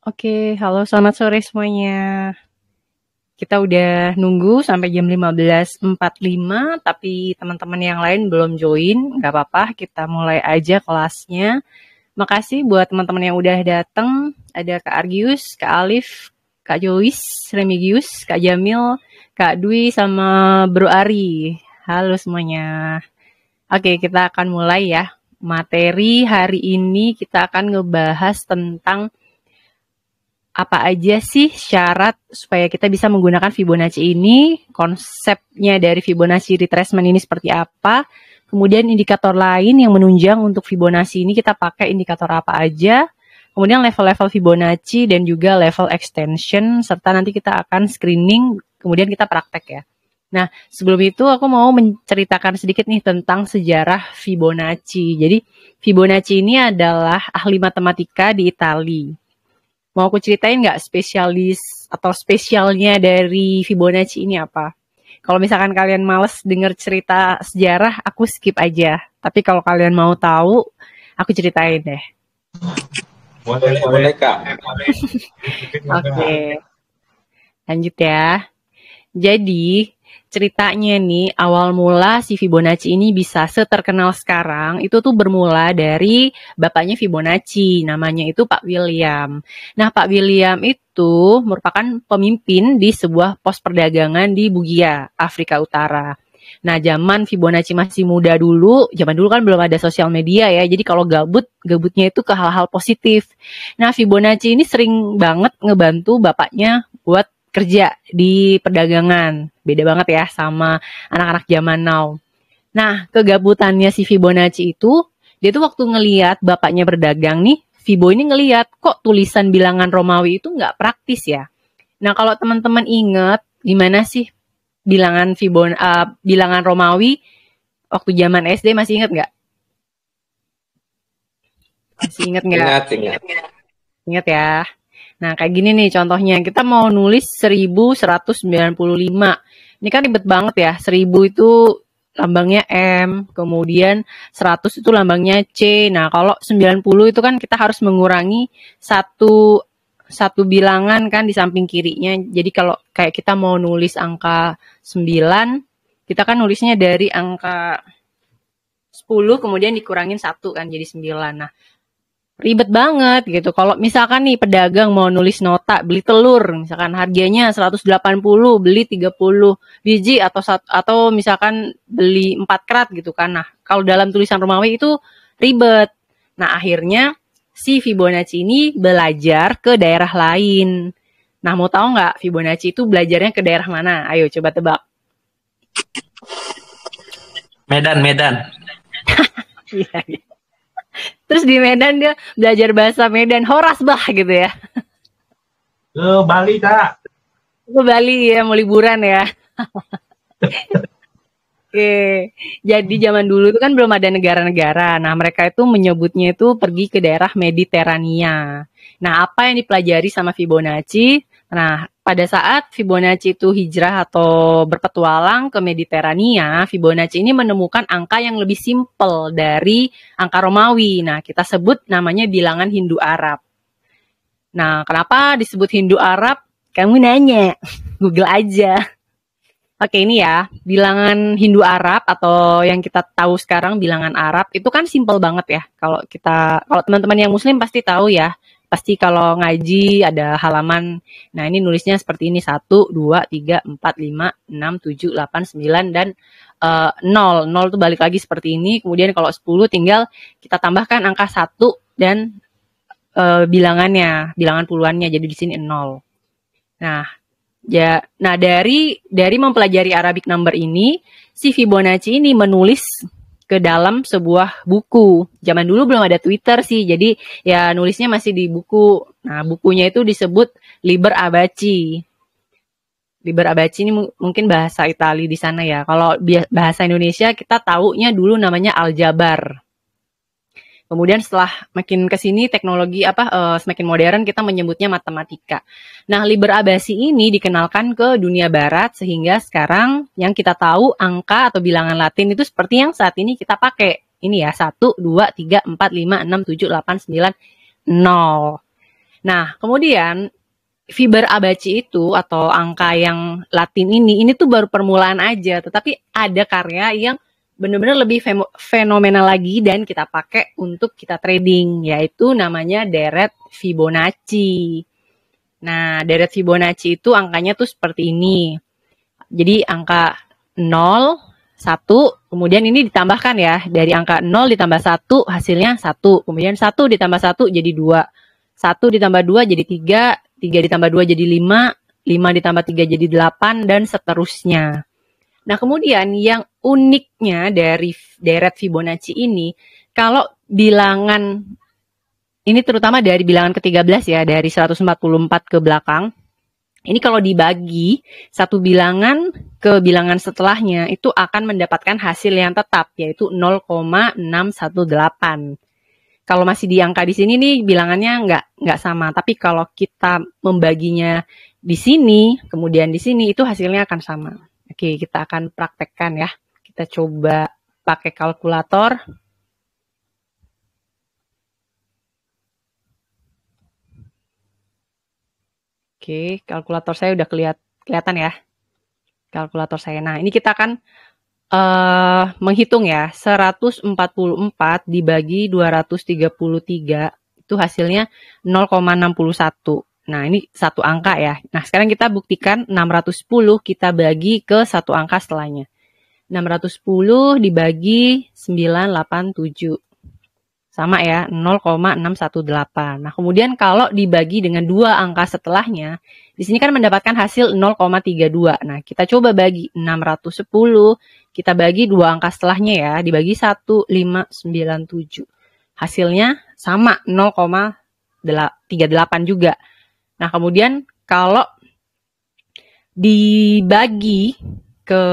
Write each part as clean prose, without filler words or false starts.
Oke, halo selamat sore semuanya. Kita udah nunggu sampai jam 15.45, tapi teman-teman yang lain belum join, nggak apa-apa, kita mulai aja kelasnya. Makasih buat teman-teman yang udah datang. Ada Kak Argius, Kak Alif, Kak Jois, Remigius, Kak Jamil, Kak Dwi, sama Bro Ari. Halo semuanya. Oke, kita akan mulai ya. Materi hari ini kita akan ngebahas tentang apa aja sih syarat supaya kita bisa menggunakan Fibonacci ini, konsepnya dari Fibonacci retracement ini seperti apa, kemudian indikator lain yang menunjang untuk Fibonacci ini kita pakai indikator apa aja, kemudian level-level Fibonacci dan juga level extension, serta nanti kita akan screening, kemudian kita praktek ya. Nah, sebelum itu aku mau menceritakan sedikit nih tentang sejarah Fibonacci. Jadi, Fibonacci ini adalah ahli matematika di Italia. Mau aku ceritain nggak spesialis atau spesialnya dari Fibonacci ini apa? Kalau misalkan kalian males denger cerita sejarah, aku skip aja. Tapi kalau kalian mau tahu, aku ceritain deh. Boleh Kak. Oke, lanjut ya. Jadi, ceritanya nih, awal mula si Fibonacci ini bisa seterkenal sekarang, itu tuh bermula dari bapaknya Fibonacci, namanya itu Pak William. Nah, Pak William itu merupakan pemimpin di sebuah pos perdagangan di Bugia, Afrika Utara. Nah, zaman Fibonacci masih muda dulu, zaman dulu kan belum ada sosial media ya, jadi kalau gabutnya itu ke hal-hal positif. Nah, Fibonacci ini sering banget ngebantu bapaknya buat kerja di perdagangan. Beda banget ya sama anak-anak zaman now. Nah, kegabutannya si Fibonacci itu, dia tuh waktu ngeliat bapaknya berdagang nih, Fibo ini ngeliat kok tulisan bilangan Romawi itu nggak praktis ya. Nah, kalau teman-teman inget gimana sih bilangan Romawi waktu zaman SD, masih inget nggak? Masih inget nggak? Ingat. Ingat ya. Nah, kayak gini nih contohnya. Kita mau nulis 1195. Ini kan ribet banget ya. 1000 itu lambangnya M, kemudian 100 itu lambangnya C. Nah, kalau 90 itu kan kita harus mengurangi satu bilangan kan di samping kirinya. Jadi kalau kayak kita mau nulis angka 9, kita kan nulisnya dari angka 10 kemudian dikurangin 1 kan jadi 9. Nah, ribet banget gitu. Kalau misalkan nih pedagang mau nulis nota beli telur, misalkan harganya 180, beli 30 biji atau misalkan beli 4 kerat gitu kan. Nah, kalau dalam tulisan Romawi itu ribet. Nah, akhirnya si Fibonacci ini belajar ke daerah lain. Nah, mau tahu nggak Fibonacci itu belajarnya ke daerah mana? Ayo coba tebak. Medan. Iya, iya. Terus di Medan dia belajar bahasa Medan, horas bah gitu ya. Ke Bali, Kak. Ke Bali ya, mau liburan ya. Oke, jadi zaman dulu itu kan belum ada negara-negara. Nah, mereka itu menyebutnya itu pergi ke daerah Mediterania. Nah, apa yang dipelajari sama Fibonacci? Nah, pada saat Fibonacci itu hijrah atau berpetualang ke Mediterania, Fibonacci ini menemukan angka yang lebih simpel dari angka Romawi. Nah, kita sebut namanya bilangan Hindu-Arab. Nah, kenapa disebut Hindu-Arab? Kamu nanya, Google aja. Oke, ini ya, bilangan Hindu-Arab atau yang kita tahu sekarang bilangan Arab itu kan simpel banget ya. Kalau teman-teman yang Muslim pasti tahu ya. Pasti kalau ngaji ada halaman. Nah, ini nulisnya seperti ini: 1, 2, 3, 4, 5, 6, 7, 8, 9 dan 0. 0 tuh balik lagi seperti ini. Kemudian kalau 10 tinggal kita tambahkan angka 1 dan bilangan puluhannya. Jadi di sini 0. Nah, dari mempelajari Arabic number ini, si Fibonacci ini menulis ke dalam sebuah buku. Zaman dulu belum ada Twitter sih, jadi ya nulisnya masih di buku. Nah, bukunya itu disebut Liber Abaci. Liber Abaci ini mungkin bahasa Italia di sana ya. Kalau bahasa Indonesia kita taunya dulu namanya Aljabar. Kemudian setelah makin kesini teknologi semakin modern, kita menyebutnya matematika. Nah, Liber Abaci ini dikenalkan ke dunia barat sehingga sekarang yang kita tahu angka atau bilangan Latin itu seperti yang saat ini kita pakai. Ini ya, 1, 2, 3, 4, 5, 6, 7, 8, 9, 0. Nah, kemudian Fibonacci itu atau angka yang Latin ini tuh baru permulaan aja, tetapi ada karya yang benar-benar lebih fenomenal lagi dan kita pakai untuk kita trading, yaitu namanya deret Fibonacci. Nah, deret Fibonacci itu angkanya tuh seperti ini. Jadi angka 0, 1, kemudian ini ditambahkan ya, dari angka 0 ditambah 1 hasilnya 1, kemudian 1 ditambah 1 jadi 2, 1 ditambah 2 jadi 3, 3 ditambah 2 jadi 5, 5 ditambah 3 jadi 8, dan seterusnya. Nah, kemudian yang uniknya dari deret Fibonacci ini, kalau bilangan, ini terutama dari bilangan ke-13 ya, dari 144 ke belakang, ini kalau dibagi satu bilangan ke bilangan setelahnya, itu akan mendapatkan hasil yang tetap, yaitu 0,618. Kalau masih di angka di sini nih bilangannya nggak sama, tapi kalau kita membaginya di sini, kemudian di sini, itu hasilnya akan sama. Oke, kita akan praktekkan ya. Kita coba pakai kalkulator. Oke, kalkulator saya udah kelihatan ya. Kalkulator saya. Nah, ini kita akan menghitung ya, 144 dibagi 233 itu hasilnya 0,61. Nah, ini satu angka ya. Nah, sekarang kita buktikan 610 kita bagi ke satu angka setelahnya. 610 dibagi 987. Sama ya, 0,618. Nah, kemudian kalau dibagi dengan dua angka setelahnya, di sini kan mendapatkan hasil 0,32. Nah, kita coba bagi 610, kita bagi dua angka setelahnya ya, dibagi 1597. Hasilnya sama 0,38 juga. Nah, kemudian kalau dibagi ke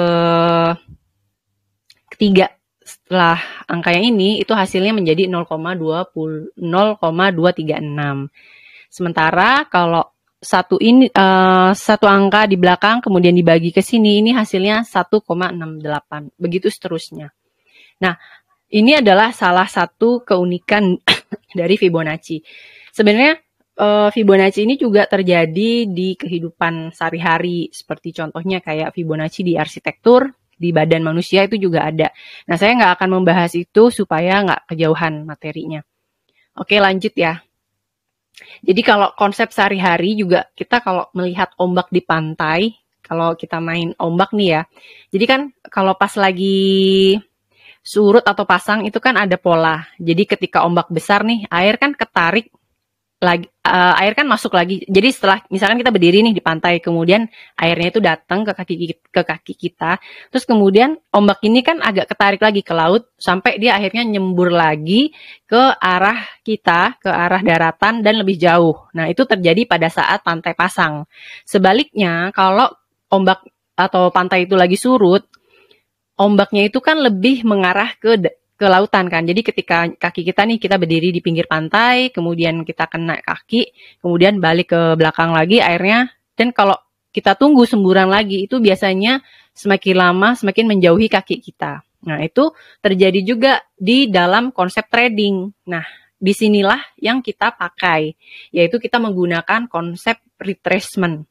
ketiga setelah angka yang ini, itu hasilnya menjadi 0,236. Sementara kalau satu angka di belakang kemudian dibagi ke sini, ini hasilnya 1,68. Begitu seterusnya. Nah, ini adalah salah satu keunikan dari Fibonacci. Sebenarnya Fibonacci ini juga terjadi di kehidupan sehari-hari, seperti contohnya kayak Fibonacci di arsitektur, di badan manusia itu juga ada. Nah, saya nggak akan membahas itu supaya nggak kejauhan materinya. Oke, lanjut ya. Jadi kalau konsep sehari-hari juga, kita kalau melihat ombak di pantai, kalau kita main ombak nih ya, jadi kan kalau pas lagi surut atau pasang itu kan ada pola. Jadi ketika ombak besar nih, air kan ketarik lagi, air kan masuk lagi. Jadi setelah misalkan kita berdiri nih di pantai, kemudian airnya itu datang ke kaki kita, terus kemudian ombak ini kan agak ketarik lagi ke laut sampai dia akhirnya nyembur lagi ke arah kita, ke arah daratan dan lebih jauh. Nah, itu terjadi pada saat pantai pasang. Sebaliknya, kalau ombak atau pantai itu lagi surut, ombaknya itu kan lebih mengarah ke lautan kan. Jadi ketika kaki kita nih, kita berdiri di pinggir pantai, kemudian kita kena kaki, kemudian balik ke belakang lagi airnya, dan kalau kita tunggu semburan lagi, itu biasanya semakin lama semakin menjauhi kaki kita. Nah, itu terjadi juga di dalam konsep trading. Nah, disinilah yang kita pakai, yaitu kita menggunakan konsep retracement.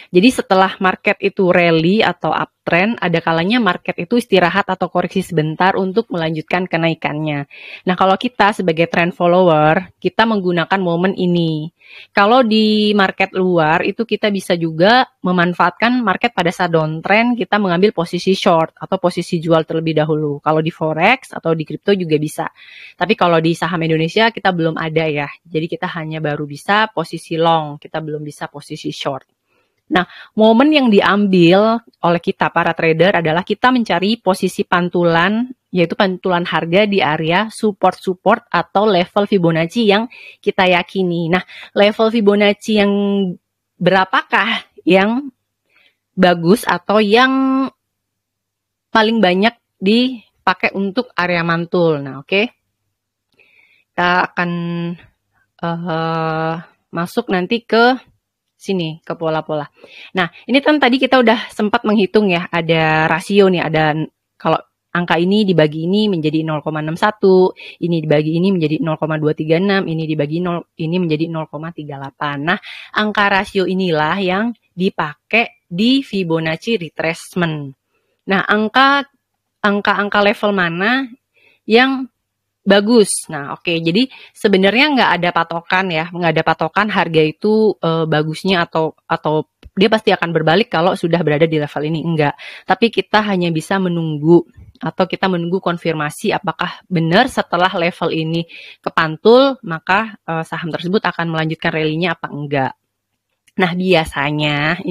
Jadi setelah market itu rally atau uptrend, ada kalanya market itu istirahat atau koreksi sebentar untuk melanjutkan kenaikannya. Nah, kalau kita sebagai trend follower, kita menggunakan momen ini. Kalau di market luar, itu kita bisa juga memanfaatkan market pada saat downtrend, kita mengambil posisi short atau posisi jual terlebih dahulu. Kalau di forex atau di kripto juga bisa. Tapi kalau di saham Indonesia, kita belum ada ya. Jadi kita hanya baru bisa posisi long, kita belum bisa posisi short. Nah, momen yang diambil oleh kita para trader adalah kita mencari posisi pantulan, yaitu pantulan harga di area support-support atau level Fibonacci yang kita yakini. Nah, level Fibonacci yang berapakah yang bagus atau yang paling banyak dipakai untuk area mantul? Nah, oke. Kita akan masuk nanti ke sini, ke pola-pola. Nah, ini kan tadi kita udah sempat menghitung ya, ada rasio nih, ada kalau angka ini dibagi ini menjadi 0,61, ini dibagi ini menjadi 0,236, ini dibagi 0, ini menjadi 0,38. Nah, angka rasio inilah yang dipakai di Fibonacci retracement. Nah, angka level mana yang bagus? Nah, oke. Jadi sebenarnya nggak ada patokan ya, nggak ada patokan harga itu bagusnya atau dia pasti akan berbalik kalau sudah berada di level ini, enggak. Tapi kita hanya bisa menunggu atau kita menunggu konfirmasi apakah benar setelah level ini kepantul, maka saham tersebut akan melanjutkan rally-nya apa enggak. Nah, biasanya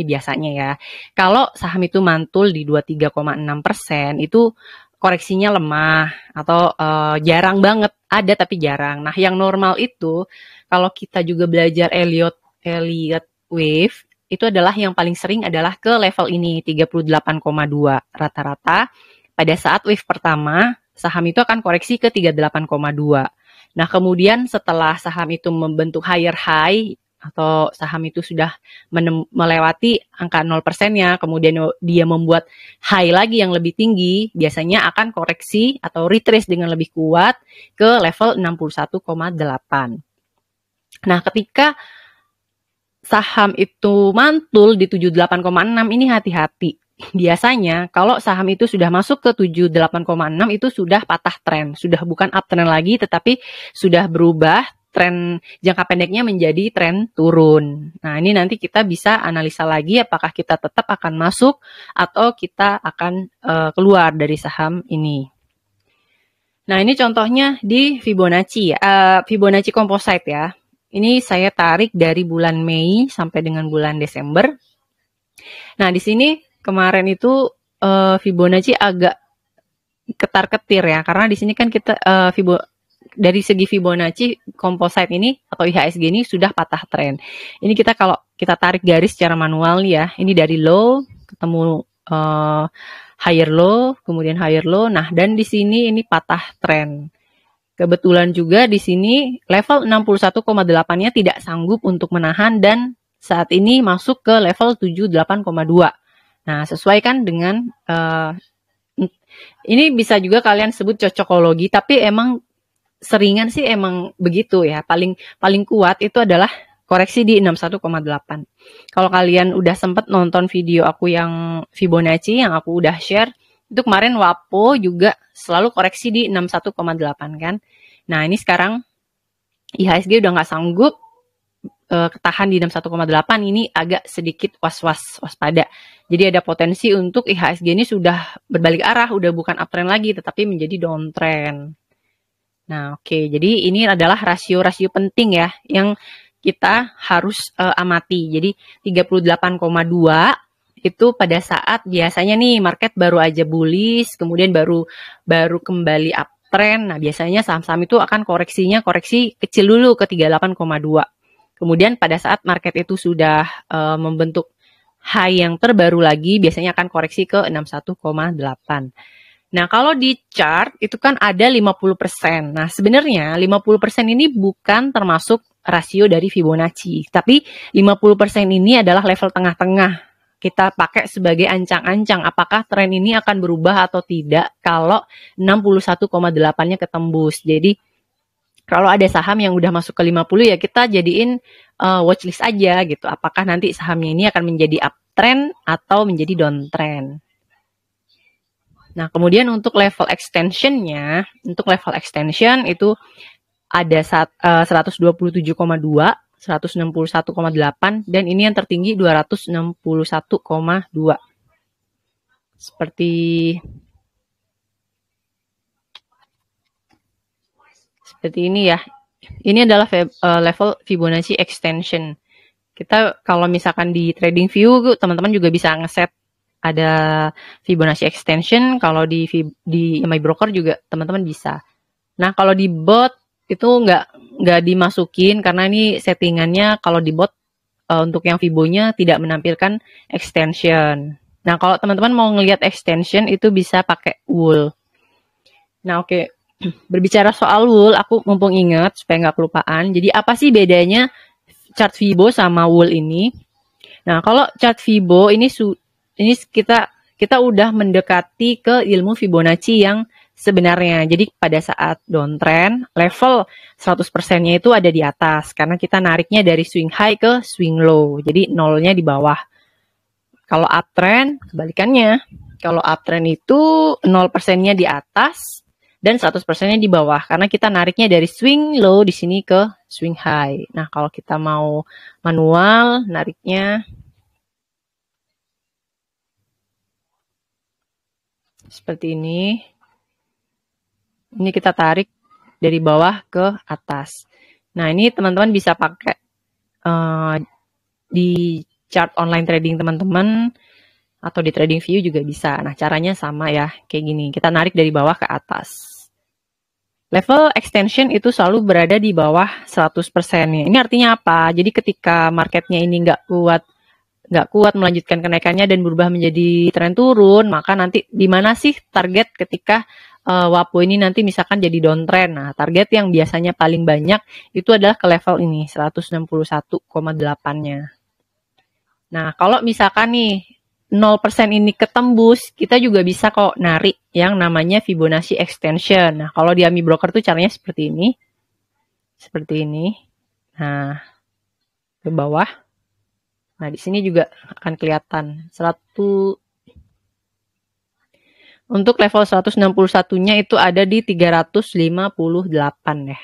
ya, kalau saham itu mantul di 23,6%, itu koreksinya lemah atau jarang banget, ada tapi jarang. Nah, yang normal itu, kalau kita juga belajar Elliott Wave, itu adalah yang paling sering adalah ke level ini, 38,2 rata-rata. Pada saat wave pertama, saham itu akan koreksi ke 38,2. Nah, kemudian setelah saham itu membentuk higher high, atau saham itu sudah melewati angka 0%-nya, kemudian dia membuat high lagi yang lebih tinggi, biasanya akan koreksi atau retrace dengan lebih kuat ke level 61,8. Nah, ketika saham itu mantul di 78,6, ini hati-hati. Biasanya kalau saham itu sudah masuk ke 78,6 itu sudah patah tren, sudah bukan uptrend lagi, tetapi sudah berubah tren jangka pendeknya menjadi tren turun. Nah, ini nanti kita bisa analisa lagi apakah kita tetap akan masuk atau kita akan keluar dari saham ini. Nah, ini contohnya di Fibonacci, Fibonacci Composite ya. Ini saya tarik dari bulan Mei sampai dengan bulan Desember. Nah, di sini kemarin itu Fibonacci agak ketar-ketir ya, karena di sini kan kita dari segi Fibonacci Composite ini atau IHSG ini sudah patah tren. Ini kita kalau kita tarik garis secara manual ya, ini dari low ketemu higher low, kemudian higher low. Nah, dan di sini ini patah tren. Kebetulan juga di sini level 61,8-nya tidak sanggup untuk menahan dan saat ini masuk ke level 78,2. Nah, sesuai kan dengan ini bisa juga kalian sebut cocokologi, tapi emang seringan sih emang begitu ya. Paling kuat itu adalah koreksi di 61,8. Kalau kalian udah sempet nonton video aku yang Fibonacci yang aku udah share, itu kemarin WAPO juga selalu koreksi di 61,8 kan. Nah, ini sekarang IHSG udah nggak sanggup ketahan di 61,8, ini agak sedikit waspada. Jadi ada potensi untuk IHSG ini sudah berbalik arah, udah bukan uptrend lagi tetapi menjadi downtrend. Nah, oke. Jadi ini adalah rasio-rasio penting ya yang kita harus amati. Jadi 38,2 itu pada saat biasanya nih market baru aja bullish, kemudian baru kembali uptrend. Nah, biasanya saham-saham itu akan koreksi kecil dulu ke 38,2. Kemudian pada saat market itu sudah membentuk high yang terbaru lagi, biasanya akan koreksi ke 61,8. Nah, kalau di chart itu kan ada 50%. Nah, sebenarnya 50% ini bukan termasuk rasio dari Fibonacci. Tapi 50% ini adalah level tengah-tengah. Kita pakai sebagai ancang-ancang apakah tren ini akan berubah atau tidak kalau 61,8-nya ketembus. Jadi, kalau ada saham yang udah masuk ke 50 ya kita jadiin watchlist aja gitu. Apakah nanti sahamnya ini akan menjadi uptrend atau menjadi downtrend. Nah, kemudian untuk level extension-nya, untuk level extension itu ada 127,2, 161,8, dan ini yang tertinggi 261,2. Seperti ini ya. Ini adalah level Fibonacci extension. Kita kalau misalkan di TradingView, teman-teman juga bisa ngeset ada Fibonacci extension, kalau di MyBroker juga teman-teman bisa. Nah, kalau di bot itu nggak dimasukin karena ini settingannya kalau di bot untuk yang Fibonya tidak menampilkan extension. Nah, kalau teman-teman mau ngelihat extension itu bisa pakai wool. Nah, oke. Berbicara soal wool, aku mumpung ingat supaya nggak kelupaan. Jadi apa sih bedanya chart Fibo sama wool ini? Nah, kalau chart Fibo ini kita kita udah mendekati ke ilmu Fibonacci yang sebenarnya. Jadi pada saat downtrend, level 100%-nya itu ada di atas. Karena kita nariknya dari swing high ke swing low. Jadi nolnya di bawah. Kalau uptrend, kebalikannya. Kalau uptrend itu 0%-nya di atas dan 100%-nya di bawah. Karena kita nariknya dari swing low di sini ke swing high. Nah, kalau kita mau manual, nariknya seperti ini. Ini kita tarik dari bawah ke atas. Nah, ini teman-teman bisa pakai di chart online trading teman-teman atau di TradingView juga bisa. Nah, caranya sama ya, kayak gini. Kita narik dari bawah ke atas. Level extension itu selalu berada di bawah 100%-nya. Ini artinya apa? Jadi ketika marketnya ini nggak kuat melanjutkan kenaikannya dan berubah menjadi tren turun, maka nanti di mana sih target ketika WAPO ini nanti misalkan jadi downtrend. Nah, target yang biasanya paling banyak itu adalah ke level ini, 161,8-nya. Nah, kalau misalkan nih 0% ini ketembus, kita juga bisa kok narik yang namanya Fibonacci extension. Nah, kalau di AMI Broker tuh caranya seperti ini. Seperti ini. Nah, ke bawah. Nah, di sini juga akan kelihatan untuk level 161-nya itu ada di 358 ya.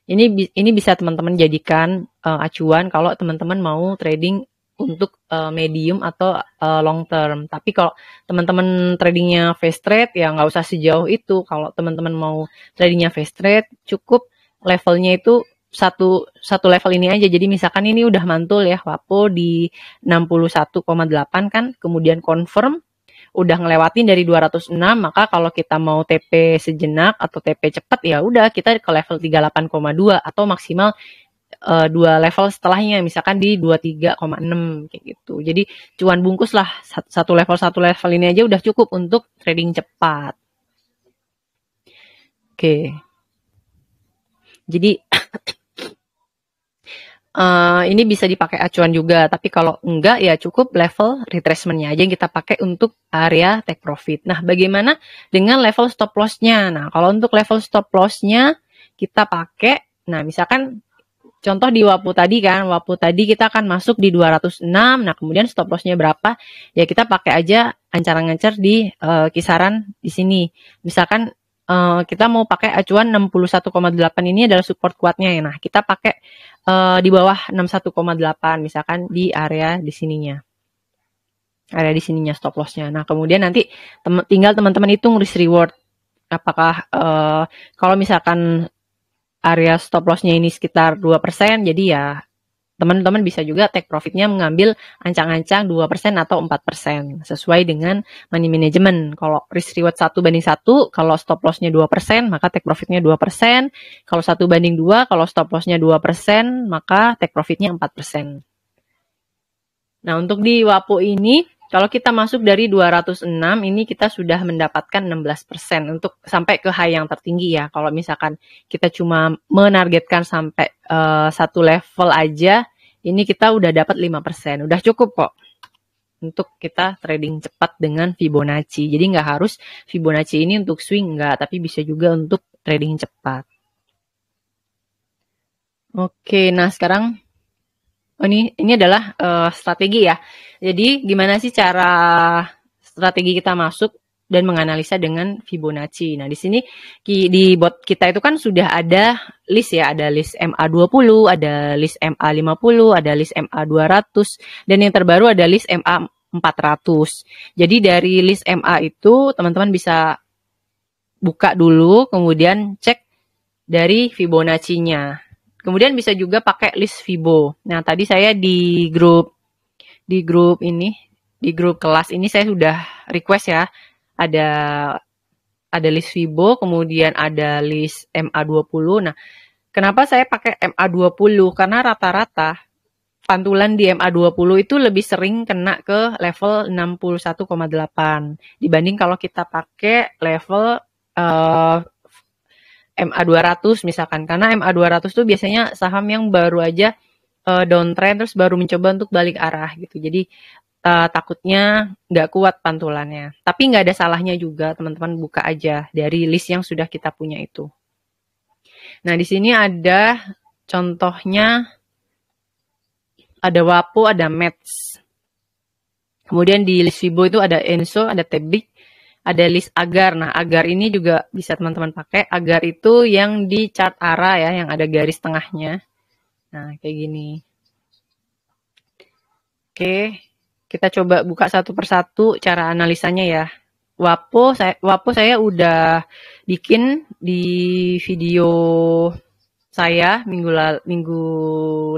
Ini bisa teman-teman jadikan acuan kalau teman-teman mau trading untuk medium atau long term. Tapi kalau teman-teman tradingnya fast trade ya nggak usah sejauh itu. Kalau teman-teman mau tradingnya fast trade cukup levelnya itu satu level ini aja. Jadi misalkan ini udah mantul ya WAPO di 61,8 kan, kemudian confirm udah ngelewatin dari 206, maka kalau kita mau TP sejenak atau TP cepat ya udah kita ke level 38,2 atau maksimal 2 level setelahnya misalkan di 23,6 kayak gitu. Jadi cuan bungkus lah satu level ini aja udah cukup untuk trading cepat. Oke. Jadi ini bisa dipakai acuan juga, tapi kalau enggak ya cukup level retracement-nya aja yang kita pakai untuk area take profit. Nah, bagaimana dengan level stop loss-nya? Nah, kalau untuk level stop loss-nya kita pakai, nah misalkan contoh di WAPO tadi kan, WAPO tadi kita akan masuk di 206, nah kemudian stop loss-nya berapa? Ya kita pakai aja ancar-ancar di kisaran di sini. Misalkan kita mau pakai acuan 61,8 ini adalah support kuatnya ya. Nah, kita pakai di bawah 61,8 misalkan di area di sininya. Area di sininya stop loss-nya. Nah, kemudian nanti tinggal teman-teman hitung risk reward. Apakah kalau misalkan area stop loss-nya ini sekitar 2%, jadi ya teman-teman bisa juga take profit-nya mengambil ancang-ancang 2% atau 4% sesuai dengan money management. Kalau risk reward 1:1, kalau stop loss-nya 2%, maka take profit-nya 2%. Kalau 1:2, kalau stop loss-nya 2%, maka take profit-nya 4%. Nah, untuk di WAPO ini, kalau kita masuk dari 206, ini kita sudah mendapatkan 16% untuk sampai ke high yang tertinggi ya. Kalau misalkan kita cuma menargetkan sampai satu level aja, ini kita udah dapat 5%. Udah cukup kok untuk kita trading cepat dengan Fibonacci. Jadi nggak harus Fibonacci ini untuk swing, nggak, tapi bisa juga untuk trading cepat. Oke, nah sekarang ini adalah strategi ya. Jadi gimana sih cara strategi kita masuk dan menganalisa dengan Fibonacci. Nah, di sini di bot kita itu kan sudah ada list ya, ada list MA20, ada list MA50, ada list MA200, dan yang terbaru ada list MA400. Jadi dari list MA itu teman-teman bisa buka dulu, kemudian cek dari Fibonacci-nya. Kemudian bisa juga pakai list Fibo. Nah, tadi saya di grup ini, di grup kelas ini saya sudah request ya. Ada list Fibo, kemudian ada list MA20. Nah, kenapa saya pakai MA20? Karena rata-rata pantulan di MA20 itu lebih sering kena ke level 61,8 dibanding kalau kita pakai level MA200 misalkan. Karena MA200 tuh biasanya saham yang baru aja downtrend terus baru mencoba untuk balik arah gitu. Jadi takutnya nggak kuat pantulannya. Tapi nggak ada salahnya juga teman-teman buka aja dari list yang sudah kita punya itu. Nah, di sini ada contohnya, ada WAPO, ada METS. Kemudian di list Fibo itu ada ENSO, ada Tebik, ada list agar. Nah, agar ini juga bisa teman-teman pakai. Agar itu yang di chart arah ya, yang ada garis tengahnya. Nah, kayak gini. Oke, kita coba buka satu persatu cara analisanya ya. WAPO saya udah bikin di video saya minggu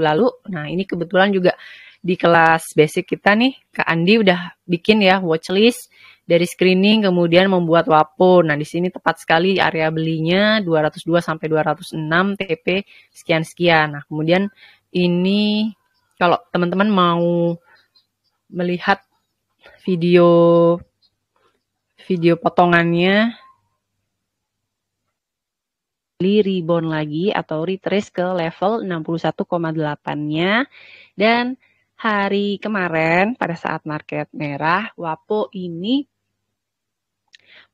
lalu. Nah, ini kebetulan juga di kelas basic kita nih, Kak Andi udah bikin ya watchlist dari screening kemudian membuat WAPO. Nah, di sini tepat sekali area belinya 202 sampai 206 TP sekian-sekian. Nah, kemudian ini kalau teman-teman mau melihat video potongannya, rebound lagi atau retrace ke level 61,8-nya. Dan hari kemarin pada saat market merah, WAPO ini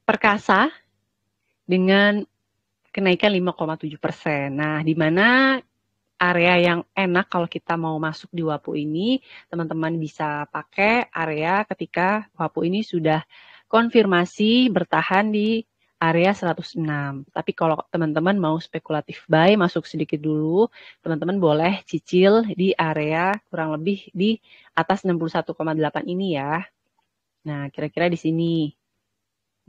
perkasa dengan kenaikan 5,7%. Nah, di mana area yang enak kalau kita mau masuk di WAPO ini, teman-teman bisa pakai area ketika WAPO ini sudah konfirmasi bertahan di area 106. Tapi kalau teman-teman mau spekulatif buy, masuk sedikit dulu, teman-teman boleh cicil di area kurang lebih di atas 61,8 ini ya. Nah, kira-kira di sini.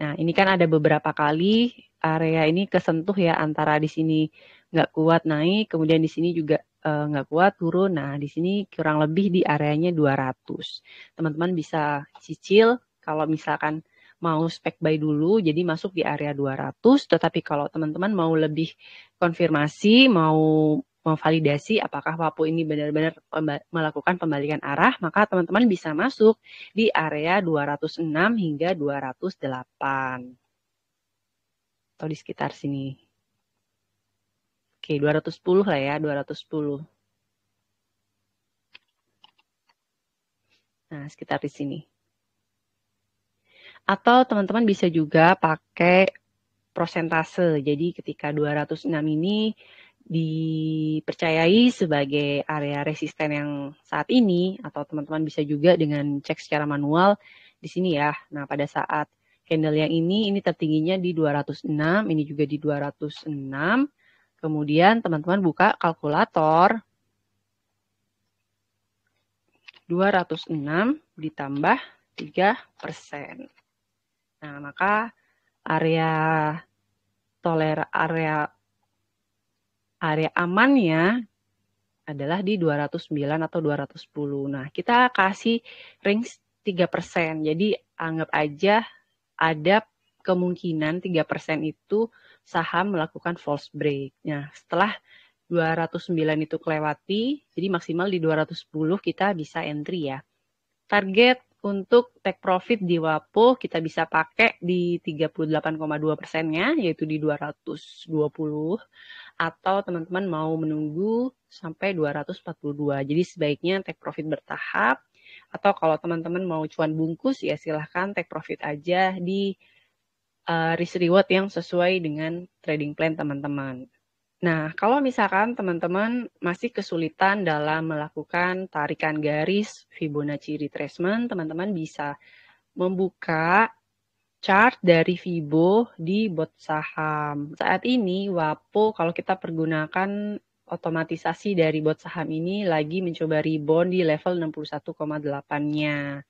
Nah, ini kan ada beberapa kali area ini kesentuh ya, antara di sini nggak kuat naik, kemudian di sini juga nggak kuat turun. Nah, di sini kurang lebih di areanya 200. Teman-teman bisa cicil kalau misalkan mau spek buy dulu, jadi masuk di area 200. Tetapi kalau teman-teman mau lebih konfirmasi, mau memvalidasi apakah WAPO ini benar-benar melakukan pembalikan arah, maka teman-teman bisa masuk di area 206 hingga 208. Atau di sekitar sini. Oke, 210 lah ya, 210. Nah, sekitar di sini. Atau teman-teman bisa juga pakai prosentase. Jadi ketika 206 ini dipercayai sebagai area resisten yang saat ini, atau teman-teman bisa juga dengan cek secara manual di sini ya. Nah, pada saat candle yang ini tertingginya di 206, ini juga di 206. Kemudian teman-teman buka kalkulator, 206 ditambah 3%. Nah, maka area amannya adalah di 209 atau 210. Nah, kita kasih range 3%. Jadi anggap aja ada kemungkinan 3% itu saham melakukan false break. Nah, setelah 209 itu kelewati, jadi maksimal di 210 kita bisa entry ya. Target untuk take profit di WAPO kita bisa pakai di 38,2%-nya, yaitu di 220. Atau teman-teman mau menunggu sampai 242. Jadi sebaiknya take profit bertahap. Atau kalau teman-teman mau cuan bungkus, ya silahkan take profit aja di risk reward yang sesuai dengan trading plan teman-teman. Nah, kalau misalkan teman-teman masih kesulitan dalam melakukan tarikan garis Fibonacci retracement, teman-teman bisa membuka chart dari Fibo di bot saham. Saat ini WAPO kalau kita pergunakan otomatisasi dari bot saham ini lagi mencoba rebound di level 61,8-nya.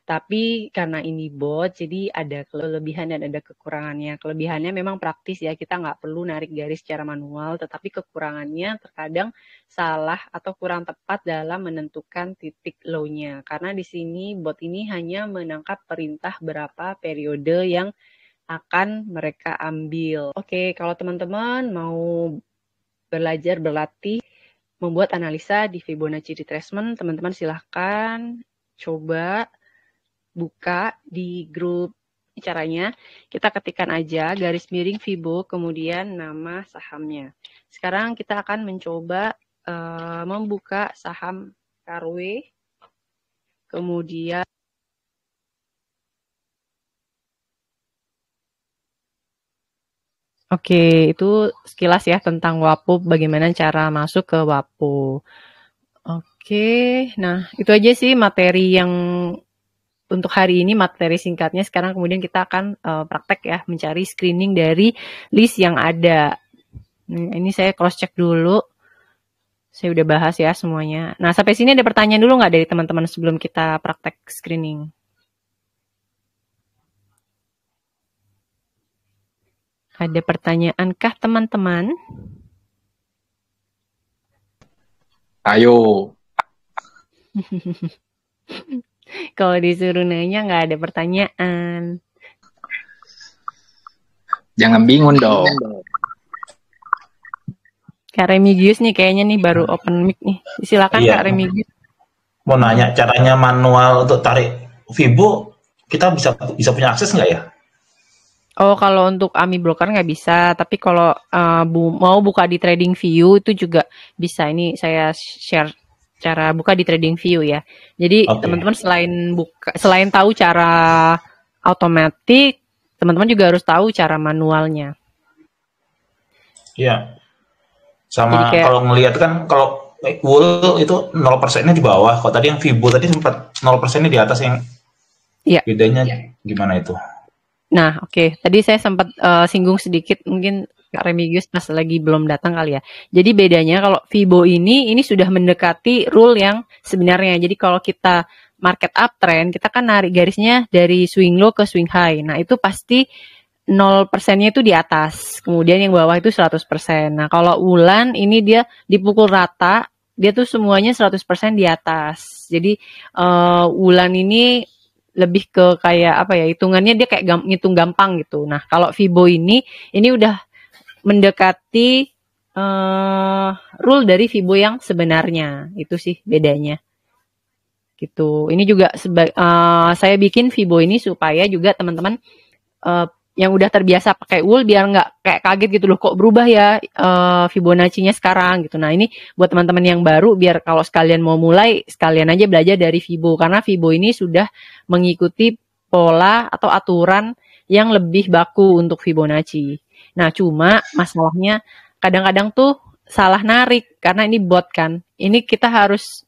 Tapi karena ini bot, jadi ada kelebihan dan ada kekurangannya. Kelebihannya memang praktis ya, kita nggak perlu narik garis secara manual, tetapi kekurangannya terkadang salah atau kurang tepat dalam menentukan titik low-nya. Karena di sini bot ini hanya menangkap perintah berapa periode yang akan mereka ambil. Oke, kalau teman-teman mau belajar, berlatih, membuat analisa di Fibonacci retracement, teman-teman silahkan coba buka di grup. Caranya kita ketikkan aja garis miring Fibo kemudian nama sahamnya. Sekarang kita akan mencoba membuka saham KRW. Kemudian Oke, itu sekilas ya tentang WAPO, bagaimana cara masuk ke WAPO. Oke, nah itu aja sih materi yang untuk hari ini, materi singkatnya. Sekarang kemudian kita akan praktek ya, mencari screening dari list yang ada. Ini saya cross check dulu. Saya udah bahas ya semuanya. Nah, sampai sini ada pertanyaan dulu nggak dari teman-teman sebelum kita praktek screening? Ada pertanyaankah teman-teman? Ayo. Kalau disuruh nanya nggak ada pertanyaan. Jangan bingung dong. Kak Remigius nih kayaknya nih baru open mic nih. Silakan Iya. Kak Remigius. Mau nanya caranya manual untuk tarik Vibo, kita bisa punya akses nggak ya? Oh, kalau untuk AMI broker nggak bisa, tapi kalau mau buka di TradingView itu juga bisa. Ini saya share cara buka di TradingView ya. Jadi teman-teman selain tahu cara otomatis, teman-teman juga harus tahu cara manualnya. Iya. Sama kalau ngelihat kan kalau Wool itu 0%-nya di bawah. Kalau tadi yang Vibo tadi sempat 0%-nya di atas yang. Iya. Bedanya gimana itu? Nah, oke. Tadi saya sempat singgung sedikit, mungkin Kak Remigius pas lagi belum datang kali ya. Jadi bedanya kalau Vibo ini sudah mendekati rule yang sebenarnya. Jadi kalau kita market uptrend, kita kan narik garisnya dari swing low ke swing high. Nah, itu pasti 0%-nya itu di atas. Kemudian yang bawah itu 100%. Nah, kalau Wulan ini dia dipukul rata, dia tuh semuanya 100% di atas. Jadi Wulan ini lebih ke kayak apa ya, hitungannya dia kayak ngitung gampang gitu. Nah, kalau Vibo ini udah mendekati rule dari Vibo yang sebenarnya. Itu sih bedanya. Gitu. Ini juga saya bikin Vibo ini supaya juga teman-teman yang udah terbiasa pakai Wool biar nggak kayak kaget gitu loh, kok berubah ya Fibonacci-nya sekarang gitu. Nah, ini buat teman-teman yang baru biar kalau sekalian mau mulai, sekalian aja belajar dari Vibo, karena Vibo ini sudah mengikuti pola atau aturan yang lebih baku untuk Fibonacci. Nah, cuma masalahnya kadang-kadang tuh salah narik karena ini bot kan. Ini kita harus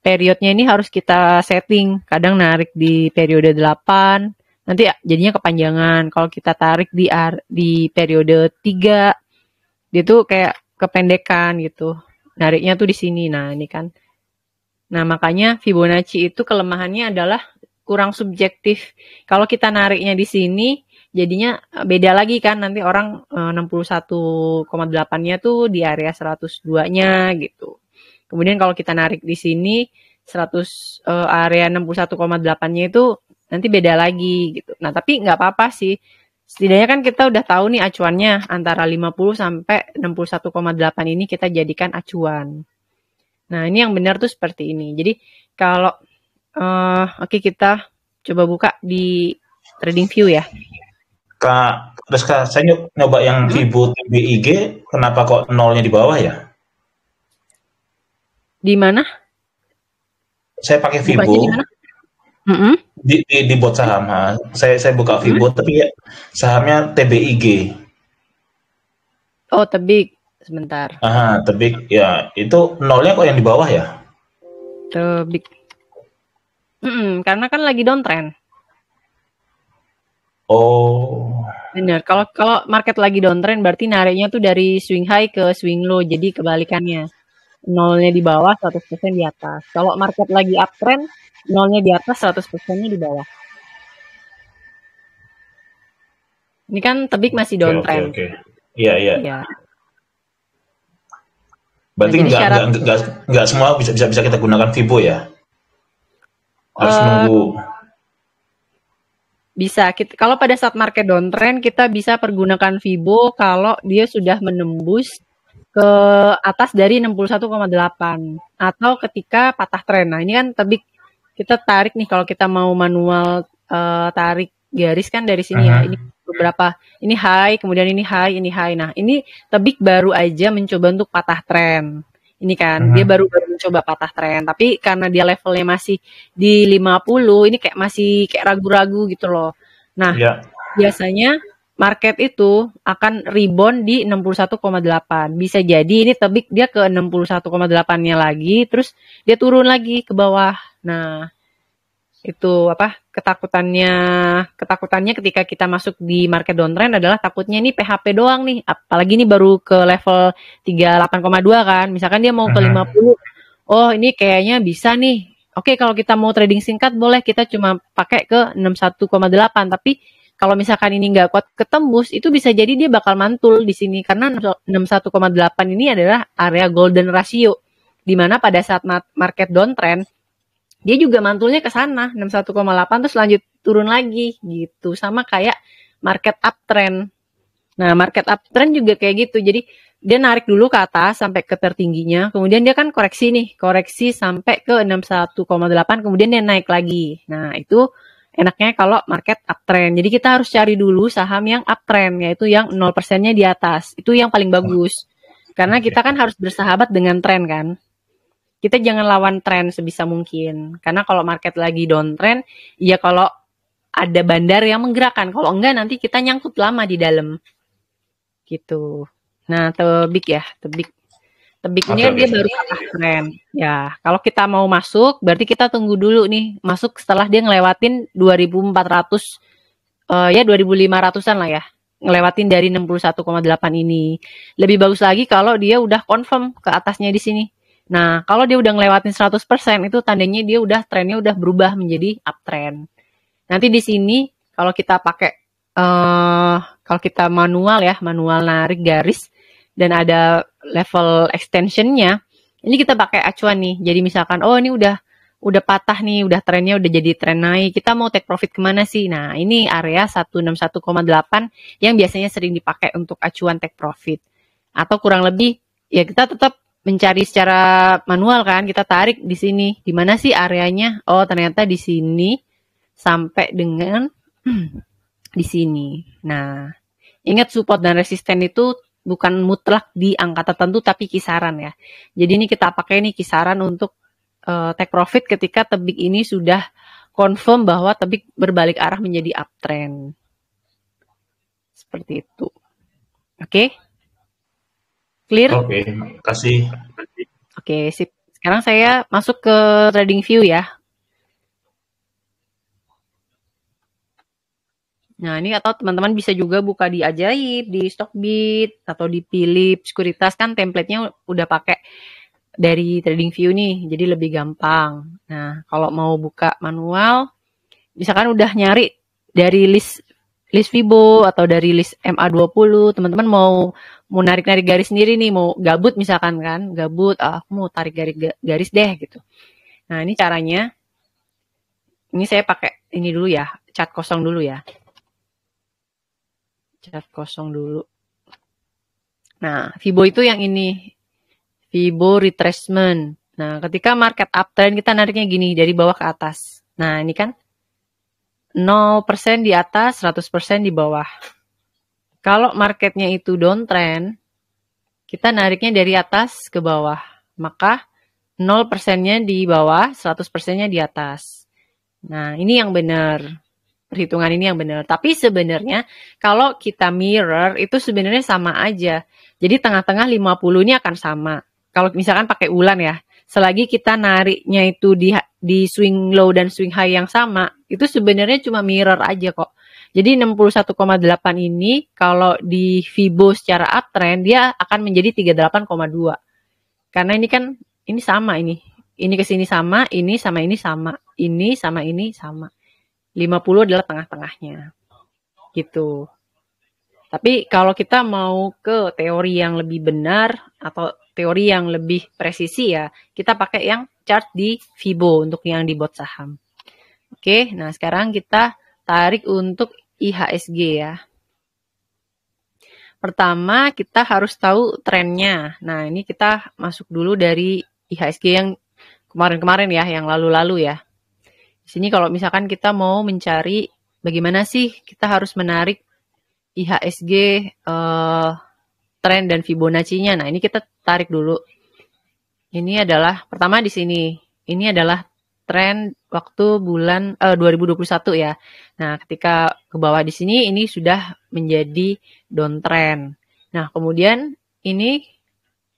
periodnya ini harus kita setting. Kadang narik di periode 8, nanti jadinya kepanjangan. Kalau kita tarik di periode 3, dia tuh kayak kependekan gitu. Nariknya tuh di sini. Nah, ini kan. Nah, makanya Fibonacci itu kelemahannya adalah kurang subjektif. Kalau kita nariknya di sini, jadinya beda lagi kan. Nanti orang 61,8-nya tuh di area 102-nya gitu. Kemudian kalau kita narik di sini, area 61,8-nya itu nanti beda lagi gitu. Nah, tapi nggak apa-apa sih. Setidaknya kan kita udah tahu nih acuannya antara 50 sampai 61,8 ini kita jadikan acuan. Nah, ini yang benar tuh seperti ini. Jadi kalau oke, kita coba buka di TradingView ya. Kak, terus Kak, saya nyoba yang Vibo TBIG, kenapa kok nolnya di bawah ya? Di mana? Saya pakai Vibo. Di bot saham. Saya buka Vibo, tapi ya, sahamnya TBIG. Oh, Tebik. Sebentar. Tebik. Ya, itu nolnya kok yang di bawah ya? Tebik. Karena kan lagi downtrend. Oh. Benar. Kalau market lagi downtrend berarti nariknya tuh dari swing high ke swing low. Jadi kebalikannya. Nolnya di bawah, 100% di atas. Kalau market lagi uptrend, nolnya di atas, 100%-nya di bawah. Ini kan Tebik masih downtrend. Oke. Iya. Ya. Berarti nggak semua bisa kita gunakan Vibo ya? Harus nunggu. Bisa. Kalau pada saat market downtrend, kita bisa pergunakan Vibo kalau dia sudah menembus ke atas dari 61,8 atau ketika patah tren. Nah, ini kan Tebik kita tarik nih, kalau kita mau manual tarik garis kan dari sini ya. Ini beberapa, ini high, kemudian ini high, ini high. Nah, ini Tebik baru aja mencoba untuk patah tren. Ini kan dia baru mencoba patah tren. Tapi karena dia levelnya masih di 50, ini kayak masih kayak ragu-ragu gitu loh. Nah, biasanya market itu akan rebound di 61,8. Bisa jadi ini tebik dia ke 61,8-nya lagi, terus dia turun lagi ke bawah. Nah, itu apa ketakutannya ketika kita masuk di market downtrend adalah takutnya ini PHP doang nih, apalagi ini baru ke level 38,2 kan, misalkan dia mau ke 50, oh ini kayaknya bisa nih, oke kalau kita mau trading singkat boleh kita cuma pakai ke 61,8, tapi kalau misalkan ini nggak kuat ketembus, itu bisa jadi dia bakal mantul di sini karena 61,8 ini adalah area golden ratio, di mana pada saat market downtrend dia juga mantulnya ke sana 61,8 terus lanjut turun lagi gitu, sama kayak market uptrend. Nah, market uptrend juga kayak gitu. Jadi dia narik dulu ke atas sampai ke tertingginya, kemudian dia kan koreksi sampai ke 61,8, kemudian dia naik lagi. Nah, itu enaknya kalau market uptrend. Jadi kita harus cari dulu saham yang uptrend, yaitu yang 0%-nya di atas. Itu yang paling bagus. Karena kita kan harus bersahabat dengan tren kan. Kita jangan lawan tren sebisa mungkin. Karena kalau market lagi downtrend, ya kalau ada bandar yang menggerakkan. Kalau enggak nanti kita nyangkut lama di dalam. Gitu. Nah, tebik ini kan dia baru patah tren. Ya, kalau kita mau masuk, berarti kita tunggu dulu nih. Masuk setelah dia ngelewatin 2.400, ya 2.500-an lah ya. Ngelewatin dari 61,8 ini. Lebih bagus lagi kalau dia udah confirm ke atasnya di sini. Nah, kalau dia udah ngelewatin 100%, itu tandanya dia trennya udah berubah menjadi uptrend. Nanti di sini kalau kita pakai kalau kita manual narik garis dan ada level extensionnya, ini kita pakai acuan nih. Jadi misalkan, oh ini udah patah nih, udah trennya udah jadi tren naik. Kita mau take profit kemana sih? Nah, ini area 161,8 yang biasanya sering dipakai untuk acuan take profit. Atau kurang lebih, ya kita tetap mencari secara manual kan, kita tarik di sini. Di mana sih areanya? Oh, ternyata di sini sampai dengan di sini. Nah, ingat support dan resisten itu bukan mutlak di angka tertentu tapi kisaran ya. Jadi ini kita pakai nih kisaran untuk take profit ketika tebik ini sudah confirm bahwa tebik berbalik arah menjadi uptrend. Seperti itu. Oke? Clear? Oke, kasih. Oke, sip. Sekarang saya masuk ke trading view ya. Nah, ini atau teman-teman bisa juga buka di Ajaib, di Stockbit, atau di Philip Sekuritas, kan template-nya udah pakai dari trading view nih, jadi lebih gampang. Nah, kalau mau buka manual, misalkan udah nyari dari list Fibo atau dari list MA20, teman-teman mau narik-narik garis sendiri nih, mau gabut misalkan kan, aku mau tarik garis deh gitu. Nah, ini caranya, ini saya pakai ini dulu ya, chart kosong dulu ya. Chart kosong dulu. Nah, Fibo itu yang ini, Fibo retracement. Nah, ketika market uptrend kita nariknya gini, dari bawah ke atas. Nah, ini kan 0% di atas, 100% di bawah. Kalau marketnya itu downtrend, kita nariknya dari atas ke bawah. Maka 0%-nya di bawah, 100%-nya di atas. Nah, ini yang benar. Perhitungan ini yang benar. Tapi sebenarnya kalau kita mirror itu sebenarnya sama aja. Jadi tengah-tengah 50 ini akan sama. Kalau misalkan pakai ulan ya, selagi kita nariknya itu di swing low dan swing high yang sama, itu sebenarnya cuma mirror aja kok. Jadi 61,8 ini kalau di Fibo secara uptrend dia akan menjadi 38,2. Karena ini kan ini sama ini. Ini ke sini sama, ini sama ini sama. Ini sama ini sama. 50 adalah tengah-tengahnya. Gitu. Tapi kalau kita mau ke teori yang lebih benar atau teori yang lebih presisi ya, kita pakai yang chart di Fibo untuk yang di bot saham. Oke, nah sekarang kita tarik untuk IHSG ya. Pertama kita harus tahu trennya. Nah ini kita masuk dulu dari IHSG yang kemarin-kemarin ya, yang lalu-lalu ya. Di sini kalau misalkan kita mau mencari bagaimana sih kita harus menarik IHSG tren dan Fibonacci-nya. Nah, ini kita tarik dulu. Ini adalah pertama di sini. Ini adalah tren waktu bulan 2021 ya. Nah, ketika ke bawah di sini ini sudah menjadi downtrend. Nah, kemudian ini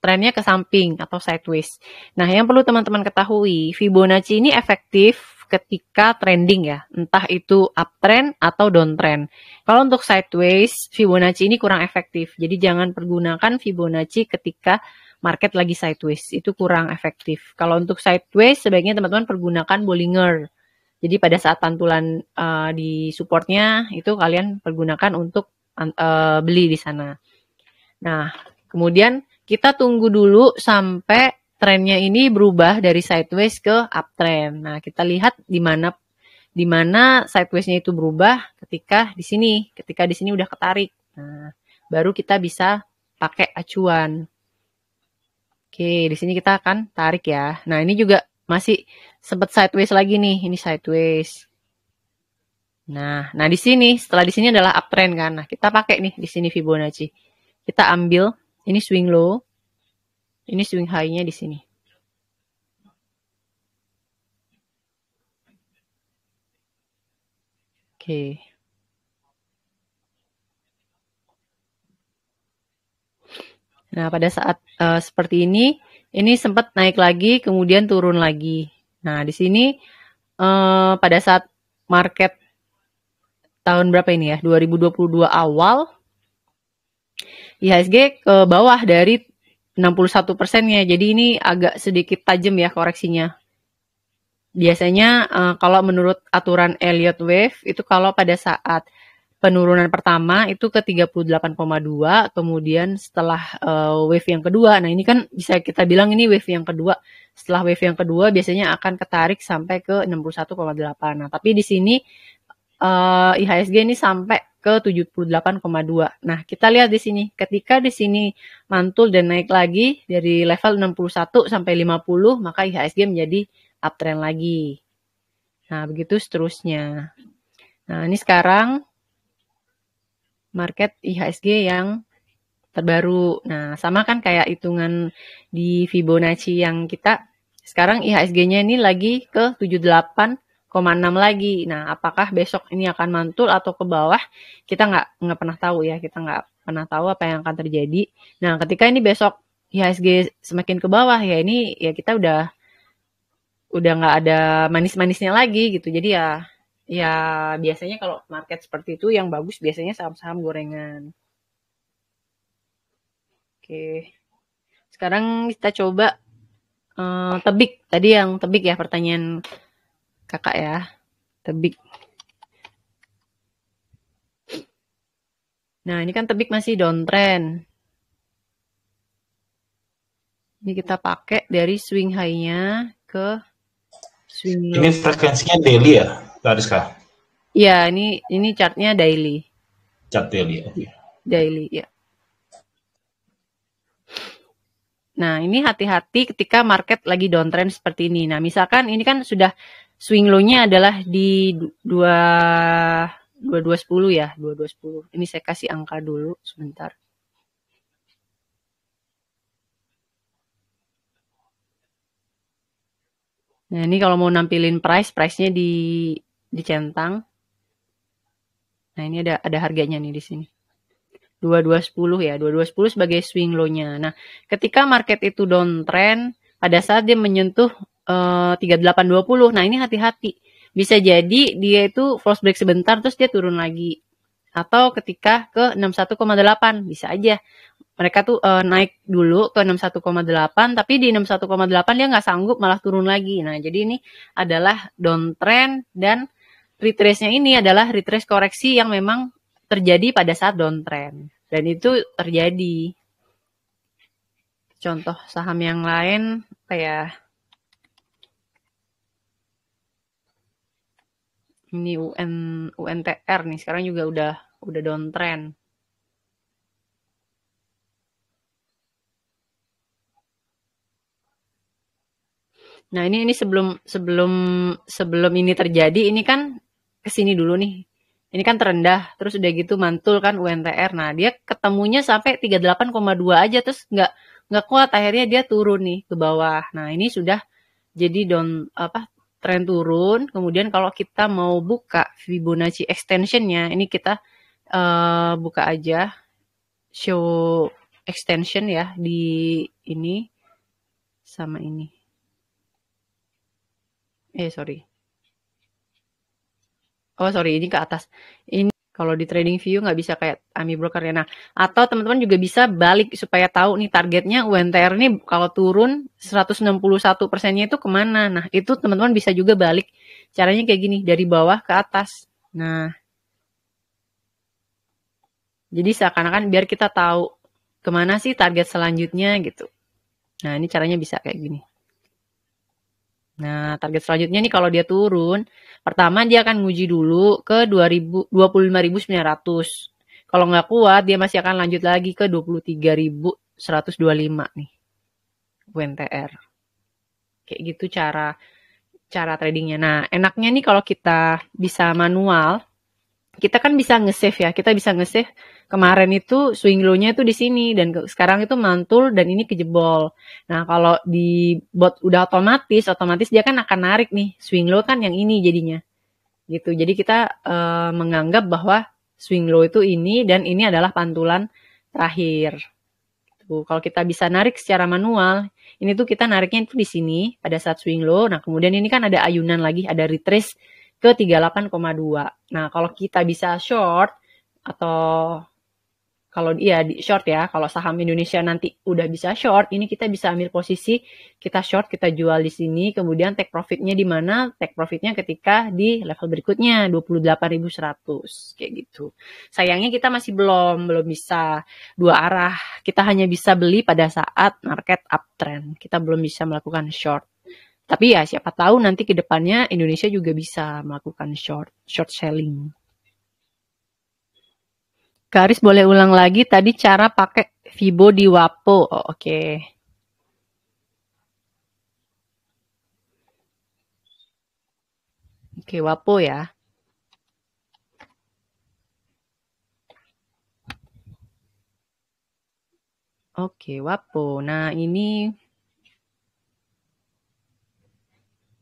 trennya ke samping atau sideways. Nah, yang perlu teman-teman ketahui, Fibonacci ini efektif ketika trending ya, entah itu uptrend atau downtrend. Kalau untuk sideways, Fibonacci ini kurang efektif. Jadi jangan pergunakan Fibonacci ketika market lagi sideways, itu kurang efektif. Kalau untuk sideways, sebaiknya teman-teman pergunakan Bollinger. Jadi pada saat pantulan di supportnya, itu kalian pergunakan untuk beli di sana. Nah, kemudian kita tunggu dulu sampai trennya ini berubah dari sideways ke uptrend. Nah, kita lihat di mana sideways-nya itu berubah ketika di sini udah ketarik. Nah, baru kita bisa pakai acuan. Oke, di sini kita akan tarik ya. Nah, ini juga masih sempat sideways lagi nih, ini sideways. Nah, di sini setelah di sini adalah uptrend kan. Nah, kita pakai nih di sini Fibonacci. Kita ambil ini swing low, ini swing high-nya di sini. Oke. Nah, pada saat seperti ini sempat naik lagi, kemudian turun lagi. Nah, di sini pada saat market tahun berapa ini ya? 2022 awal, IHSG ke bawah dari 61%-nya. Jadi ini agak sedikit tajam ya koreksinya. Biasanya kalau menurut aturan Elliott Wave itu kalau pada saat penurunan pertama itu ke 38,2, kemudian setelah wave yang kedua, nah ini kan bisa kita bilang ini wave yang kedua. Setelah wave yang kedua biasanya akan ketarik sampai ke 61,8. Nah, tapi di sini IHSG ini sampai ke 78,2. Nah, kita lihat di sini. Ketika di sini mantul dan naik lagi dari level 61 sampai 50, maka IHSG menjadi uptrend lagi. Nah, begitu seterusnya. Nah, ini sekarang market IHSG yang terbaru. Nah, sama kan kayak hitungan di Fibonacci yang kita sekarang IHSG-nya ini lagi ke 78,6 lagi. Nah, apakah besok ini akan mantul atau ke bawah? Kita nggak pernah tahu ya. Kita nggak pernah tahu apa yang akan terjadi. Nah, ketika ini besok IHSG semakin ke bawah ya ini ya kita udah nggak ada manis-manisnya lagi gitu. Jadi ya biasanya kalau market seperti itu yang bagus biasanya saham-saham gorengan. Oke. Sekarang kita coba tebik. Tadi yang tebik ya pertanyaan kakak ya. Tebik. Nah, ini kan tebik masih downtrend. Ini kita pakai dari swing high-nya ke swing low. Ini frekuensinya daily ya, Kariska? Iya, ini chartnya daily. Chart daily, oke. Daily, ya. Nah, ini hati-hati ketika market lagi downtrend seperti ini. Nah, misalkan ini kan sudah swing low-nya adalah di 2210 ya, 2210. Ini saya kasih angka dulu sebentar. Nah, ini kalau mau nampilin price-nya dicentang. Nah, ini ada harganya nih di sini. 2210 ya, 2210 sebagai swing low-nya. Nah, ketika market itu downtrend, pada saat dia menyentuh 3820, nah ini hati-hati. Bisa jadi dia itu false break sebentar, terus dia turun lagi. Atau ketika ke 61,8, bisa aja. Mereka tuh naik dulu ke 61,8, tapi di 61,8 dia nggak sanggup malah turun lagi. Nah, jadi ini adalah downtrend dan retrace-nya ini adalah retrace koreksi yang memang terjadi pada saat downtrend. Dan itu terjadi. Contoh saham yang lain kayak ini UNTR nih, sekarang juga udah downtrend. Nah, ini sebelum ini terjadi, ini kan kesini dulu nih. Ini kan terendah, terus udah gitu mantul kan UNTR. Nah, dia ketemunya sampai 38,2 aja, terus nggak nggak kuat, akhirnya dia turun nih ke bawah. Nah, ini sudah jadi tren turun. Kemudian kalau kita mau buka Fibonacci extensionnya, ini kita buka aja show extension ya di ini sama ini. Sorry. Oh, sorry, ini ke atas. Ini kalau di trading view nggak bisa kayak AMI broker ya. Nah, atau teman-teman juga bisa balik supaya tahu nih targetnya UNTR ini kalau turun 161%-nya itu kemana. Nah, itu teman-teman bisa juga balik. Caranya kayak gini, dari bawah ke atas. Nah, jadi seakan-akan biar kita tahu kemana sih target selanjutnya gitu. Nah, ini caranya bisa kayak gini. Nah, target selanjutnya nih kalau dia turun, pertama dia akan nguji dulu ke 25.900. Kalau nggak kuat, dia masih akan lanjut lagi ke 23.125 nih. UNTR. Kayak gitu cara tradingnya. Nah, enaknya nih kalau kita bisa manual, kita kan bisa nge-save ya. Kita bisa nge-save kemarin itu swing low-nya itu di sini dan sekarang itu mantul dan ini kejebol. Nah, kalau di bot udah otomatis dia kan akan narik nih swing low kan yang ini jadinya. Gitu. Jadi kita menganggap bahwa swing low itu ini dan ini adalah pantulan terakhir. Gitu. Kalau kita bisa narik secara manual, ini tuh kita nariknya itu di sini pada saat swing low. Nah, kemudian ini kan ada ayunan lagi, ada retrace ke 38,2. Nah, kalau kita bisa short atau kalau di short ya, kalau saham Indonesia nanti udah bisa short, ini kita bisa ambil posisi, kita short, kita jual di sini, kemudian take profitnya di mana? Take profitnya ketika di level berikutnya 28.100 kayak gitu. Sayangnya kita masih belum bisa dua arah. Kita hanya bisa beli pada saat market uptrend. Kita belum bisa melakukan short. Tapi ya siapa tahu nanti ke depannya Indonesia juga bisa melakukan short selling. Karis boleh ulang lagi tadi cara pakai Fibo di Wapo. Oh, oke. Oke, Wapo ya. Oke, Wapo. Nah, ini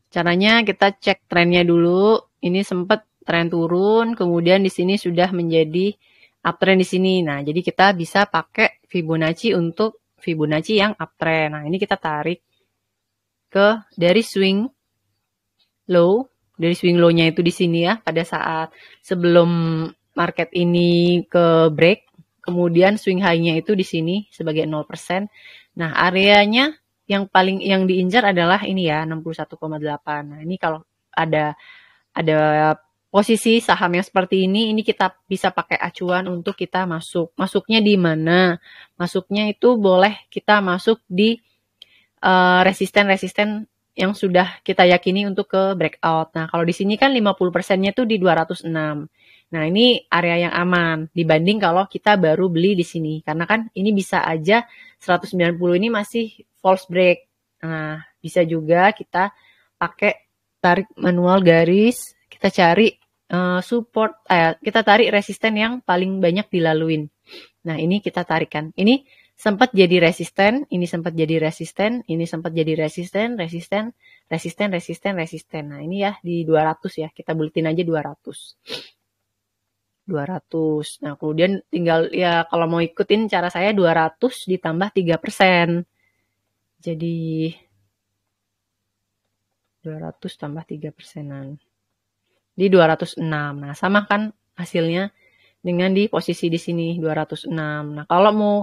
caranya kita cek trennya dulu. Ini sempat tren turun, kemudian di sini sudah menjadi uptrend di sini. Nah, jadi kita bisa pakai Fibonacci untuk Fibonacci yang uptrend. Nah, ini kita tarik dari swing low, dari swing low-nya itu di sini ya, pada saat sebelum market ini ke break, kemudian swing high-nya itu di sini sebagai 0%. Nah, areanya yang diincar adalah ini ya, 61,8. Nah, ini kalau ada posisi saham yang seperti ini kita bisa pakai acuan untuk kita masuk. Masuknya di mana? Masuknya itu boleh kita masuk di resisten-resisten yang sudah kita yakini untuk ke breakout. Nah, kalau di sini kan 50%-nya tuh di 206. Nah, ini area yang aman dibanding kalau kita baru beli di sini. Karena kan ini bisa aja 190 ini masih false break. Nah, bisa juga kita pakai tarik manual garis, kita cari support, kita tarik resisten yang paling banyak dilaluin. Nah, ini kita tarikan. Ini sempat jadi resisten, ini sempat jadi resisten, ini sempat jadi resisten. Nah, ini ya di 200 ya. Kita buletin aja 200. Nah, kemudian tinggal ya kalau mau ikutin cara saya 200 ditambah 3%. Jadi 200 tambah 3%-an. Di 206. Nah, sama kan hasilnya dengan di posisi di sini 206. Nah, kalau mau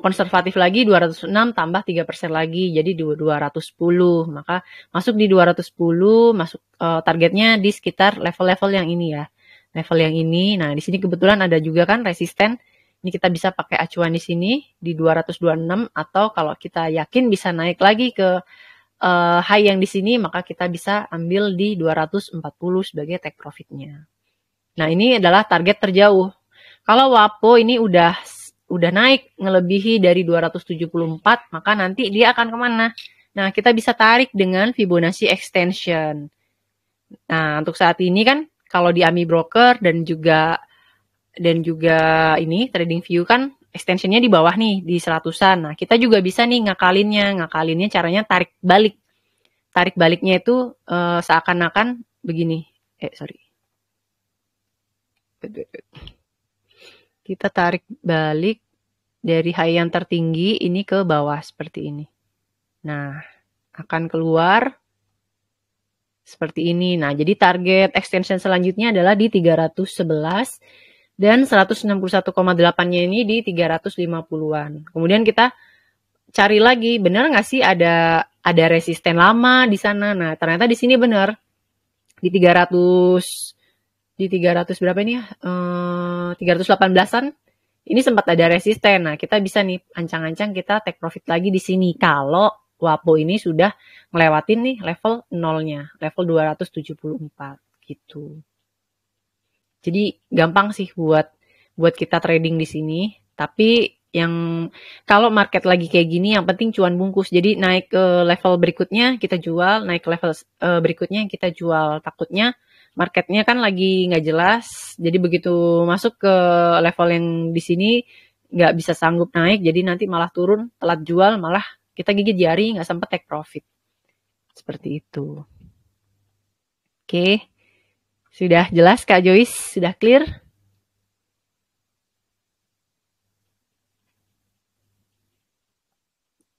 konservatif lagi 206 tambah 3% lagi jadi 210. Maka masuk di 210, masuk targetnya di sekitar level-level yang ini ya. Level yang ini. Nah, di sini kebetulan ada juga kan resisten. Ini kita bisa pakai acuan di sini di 226 atau kalau kita yakin bisa naik lagi ke high yang di sini, maka kita bisa ambil di 240 sebagai take profitnya. Nah, ini adalah target terjauh. Kalau Wapo ini udah naik ngelebihi dari 274, maka nanti dia akan kemana? Nah, kita bisa tarik dengan Fibonacci extension. Nah, untuk saat ini kan kalau di AMI broker dan juga ini trading view kan extensionnya di bawah nih, di 100-an. Nah, kita juga bisa nih ngakalinnya. Ngakalinnya caranya tarik balik. Tarik baliknya itu seakan-akan begini. Sorry. Kita tarik balik dari high yang tertinggi ini ke bawah seperti ini. Nah, akan keluar seperti ini. Nah, jadi target extension selanjutnya adalah di 311 dan 161,8-nya ini di 350-an. Kemudian kita cari lagi, benar nggak sih ada resisten lama di sana? Nah, ternyata di sini benar. Di 300 berapa ini ya? 318-an. Ini sempat ada resisten. Nah, kita bisa nih ancang-ancang kita take profit lagi di sini kalau WAPO ini sudah ngelewatin nih level 0-nya, level 274 gitu. Jadi gampang sih buat kita trading di sini. Tapi yang kalau market lagi kayak gini yang penting cuan bungkus. Jadi naik ke level berikutnya kita jual, naik ke level berikutnya kita jual. Takutnya marketnya kan lagi nggak jelas. Jadi begitu masuk ke level yang di sini nggak bisa sanggup naik. Jadi nanti malah turun, telat jual, malah kita gigit jari nggak sempat take profit. Seperti itu. Oke. Sudah jelas Kak Joyce? Sudah clear?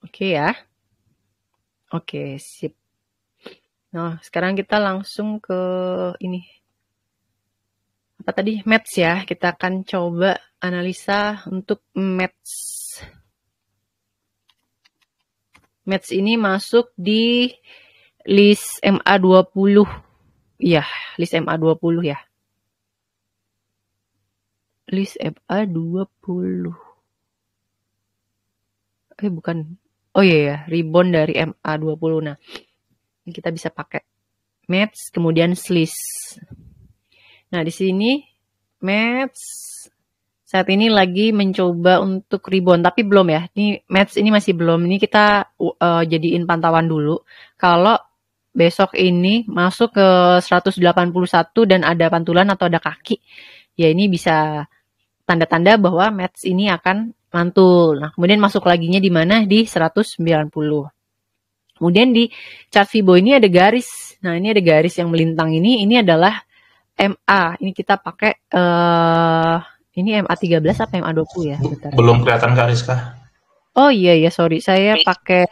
Oke ya. Oke, sip. Nah, sekarang kita langsung ke ini. Apa tadi? Match ya. Kita akan coba analisa untuk match. Match ini masuk di list MA20. Iya, list MA20 ya. List MA20. Bukan. Oh iya ya, rebound dari MA20. Nah, ini kita bisa pakai match, kemudian slice. Nah, di sini match saat ini lagi mencoba untuk rebound, tapi belum ya. Ini match ini masih belum. Ini kita jadiin pantauan dulu. Kalau besok ini masuk ke 181 dan ada pantulan atau ada kaki, ya ini bisa tanda-tanda bahwa match ini akan mantul. Nah, kemudian masuk laginya di mana? Di 190. Kemudian di chart Fibo ini ada garis. Nah, ini ada garis yang melintang ini adalah MA. Ini kita pakai ini MA13 apa MA20 ya? Bentar. Belum kelihatan garis kah? Oh iya, sorry. Saya pakai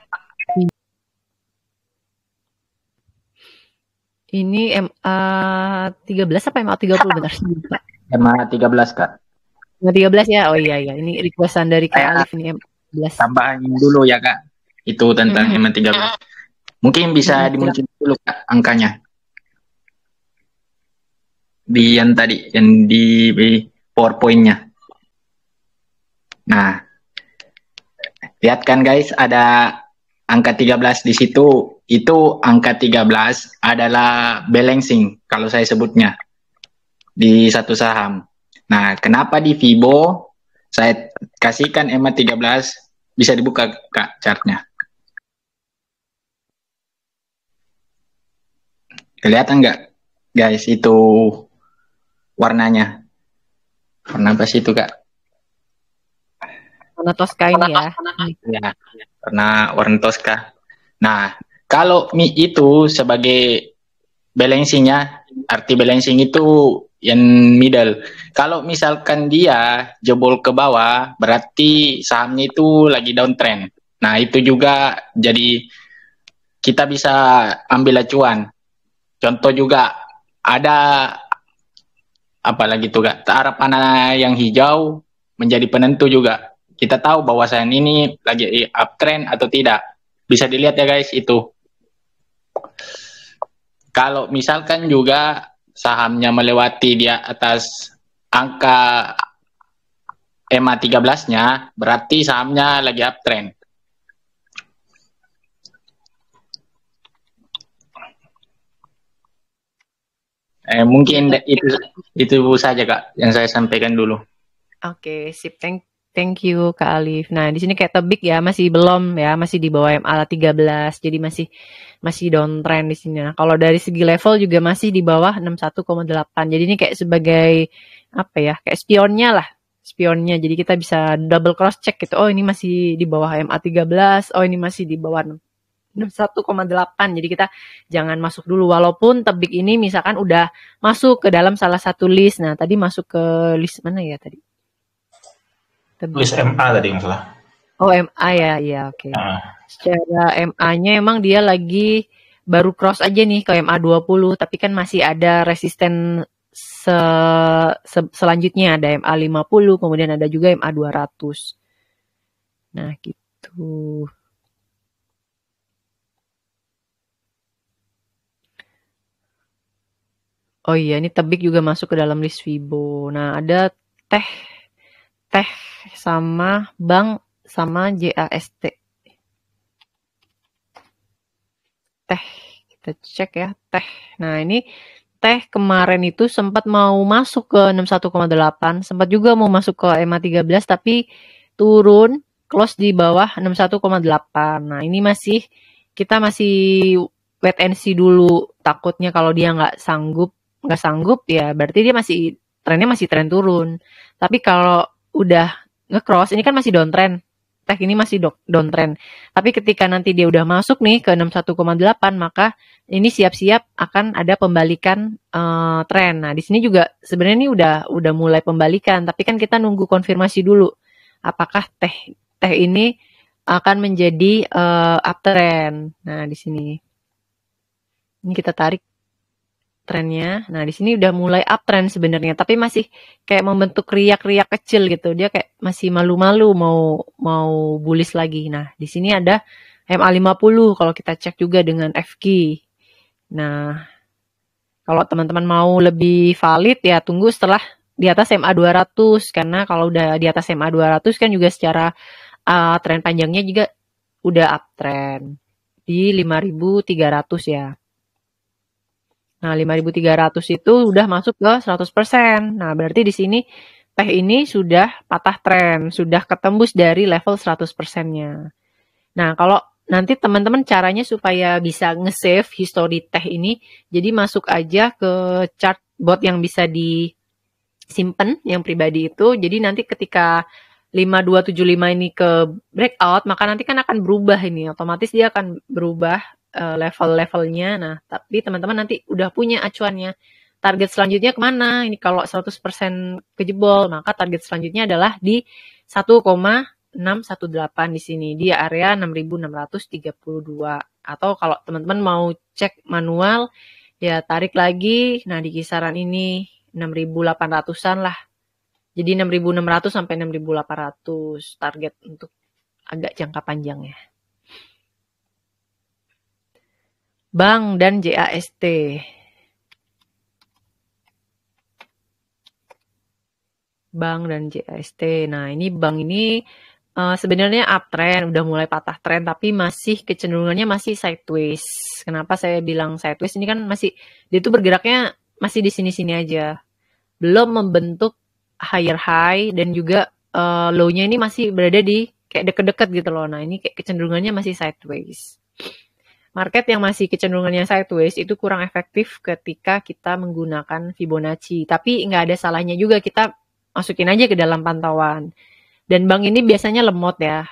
ini MA13 apa MA30 benar? MA13 Kak. MA13 ya? Oh iya. Ini requestan dari Kak Alif ini MA13. Tambahin dulu ya Kak. Itu tentang MA13. Mungkin bisa dimunculkan dulu Kak angkanya. Di yang tadi, yang di PowerPoint-nya. Nah, lihat kan guys, ada angka 13 di situ. Itu angka 13 adalah balancing kalau saya sebutnya di satu saham. Nah, kenapa di Fibo saya kasihkan MA13? Bisa dibuka Kak chartnya. Kelihatan nggak guys itu warnanya? Warna apa sih itu Kak? Warna Tosca ini ya. Ya, warna Tosca. Nah, kalau itu sebagai balancingnya, arti balancing itu yang middle. Kalau misalkan dia jebol ke bawah, berarti sahamnya itu lagi downtrend. Nah, itu juga jadi kita bisa ambil acuan. Contoh juga ada apalagi tuh Kak, arah panah yang hijau menjadi penentu juga. Kita tahu bahwa saham ini lagi uptrend atau tidak. Bisa dilihat ya guys itu. Kalau misalkan juga sahamnya melewati di atas angka MA13-nya, berarti sahamnya lagi uptrend. Mungkin itu saja Kak yang saya sampaikan dulu. Oke, sip. Thank you Kak Alif. Nah, di sini kayak tebik ya, masih belum ya, masih di bawah MA13. Jadi masih downtrend di sini. Nah, kalau dari segi level juga masih di bawah 61,8. Jadi ini kayak sebagai apa ya? Kayak spionnya lah. spionnya. Jadi kita bisa double cross check gitu. Oh, ini masih di bawah MA13, oh ini masih di bawah 61,8. Jadi kita jangan masuk dulu walaupun tebik ini misalkan udah masuk ke dalam salah satu list. Nah, tadi masuk ke list mana ya tadi? Tebik. List MA tadi yang salah. Oh, MA ya. Iya, oke. Secara MA-nya emang dia lagi baru cross aja nih ke MA20, tapi kan masih ada resisten selanjutnya, ada MA50, kemudian ada juga MA200. Nah, gitu. Oh iya, ini tebik juga masuk ke dalam list Fibo. Nah, ada teh sama bank sama JAST. Teh, kita cek ya, teh. Nah, ini teh kemarin itu sempat mau masuk ke 61,8, sempat juga mau masuk ke MA13, tapi turun, close di bawah 61,8. Nah, ini kita masih wait and see dulu. Takutnya kalau dia nggak sanggup ya berarti dia trennya masih tren turun. Tapi kalau udah nge-cross, ini kan masih downtrend. Teh ini masih downtrend. Tapi ketika nanti dia udah masuk nih ke 61,8, maka ini siap-siap akan ada pembalikan tren. Nah, di sini juga sebenarnya ini udah mulai pembalikan, tapi kan kita nunggu konfirmasi dulu. Apakah teh ini akan menjadi uptrend. Nah, di sini. Ini kita tarik trennya. Nah, di sini udah mulai uptrend sebenarnya, tapi masih kayak membentuk riak-riak kecil gitu. Dia kayak masih malu-malu mau bullish lagi. Nah, di sini ada MA50 kalau kita cek juga dengan FQ. Nah, kalau teman-teman mau lebih valid ya tunggu setelah di atas MA200, karena kalau udah di atas MA200 kan juga secara tren panjangnya juga udah uptrend di 5.300 ya. Nah, 5.300 itu udah masuk ke 100%. Nah, berarti di sini teh ini sudah patah tren, sudah ketembus dari level 100%-nya. Nah, kalau nanti teman-teman caranya supaya bisa nge-save history teh ini, jadi masuk aja ke chart bot yang bisa disimpan, yang pribadi itu. Jadi nanti ketika 5275 ini ke breakout, maka nanti kan akan berubah ini. Otomatis dia akan berubah level-levelnya. Nah, tapi teman-teman nanti udah punya acuannya. Target selanjutnya kemana? Ini kalau 100% kejebol, maka target selanjutnya adalah di 1,618 di sini. Di area 6.632. Atau kalau teman-teman mau cek manual, ya tarik lagi. Nah, di kisaran ini 6.800-an lah. Jadi 6.600 sampai 6.800 target untuk agak jangka panjangnya. Bank dan JAST. Bank dan JAST. Nah, ini bank ini sebenarnya uptrend, udah mulai patah tren, tapi masih kecenderungannya masih sideways. Kenapa saya bilang sideways? Ini kan dia tuh bergeraknya masih di sini-sini aja. Belum membentuk higher high dan juga low-nya ini masih berada di kayak deket-deket gitu loh. Nah, ini kayak kecenderungannya masih sideways. Market yang masih kecenderungannya sideways itu kurang efektif ketika kita menggunakan Fibonacci. Tapi nggak ada salahnya juga kita masukin aja ke dalam pantauan. Dan bank ini biasanya lemot ya,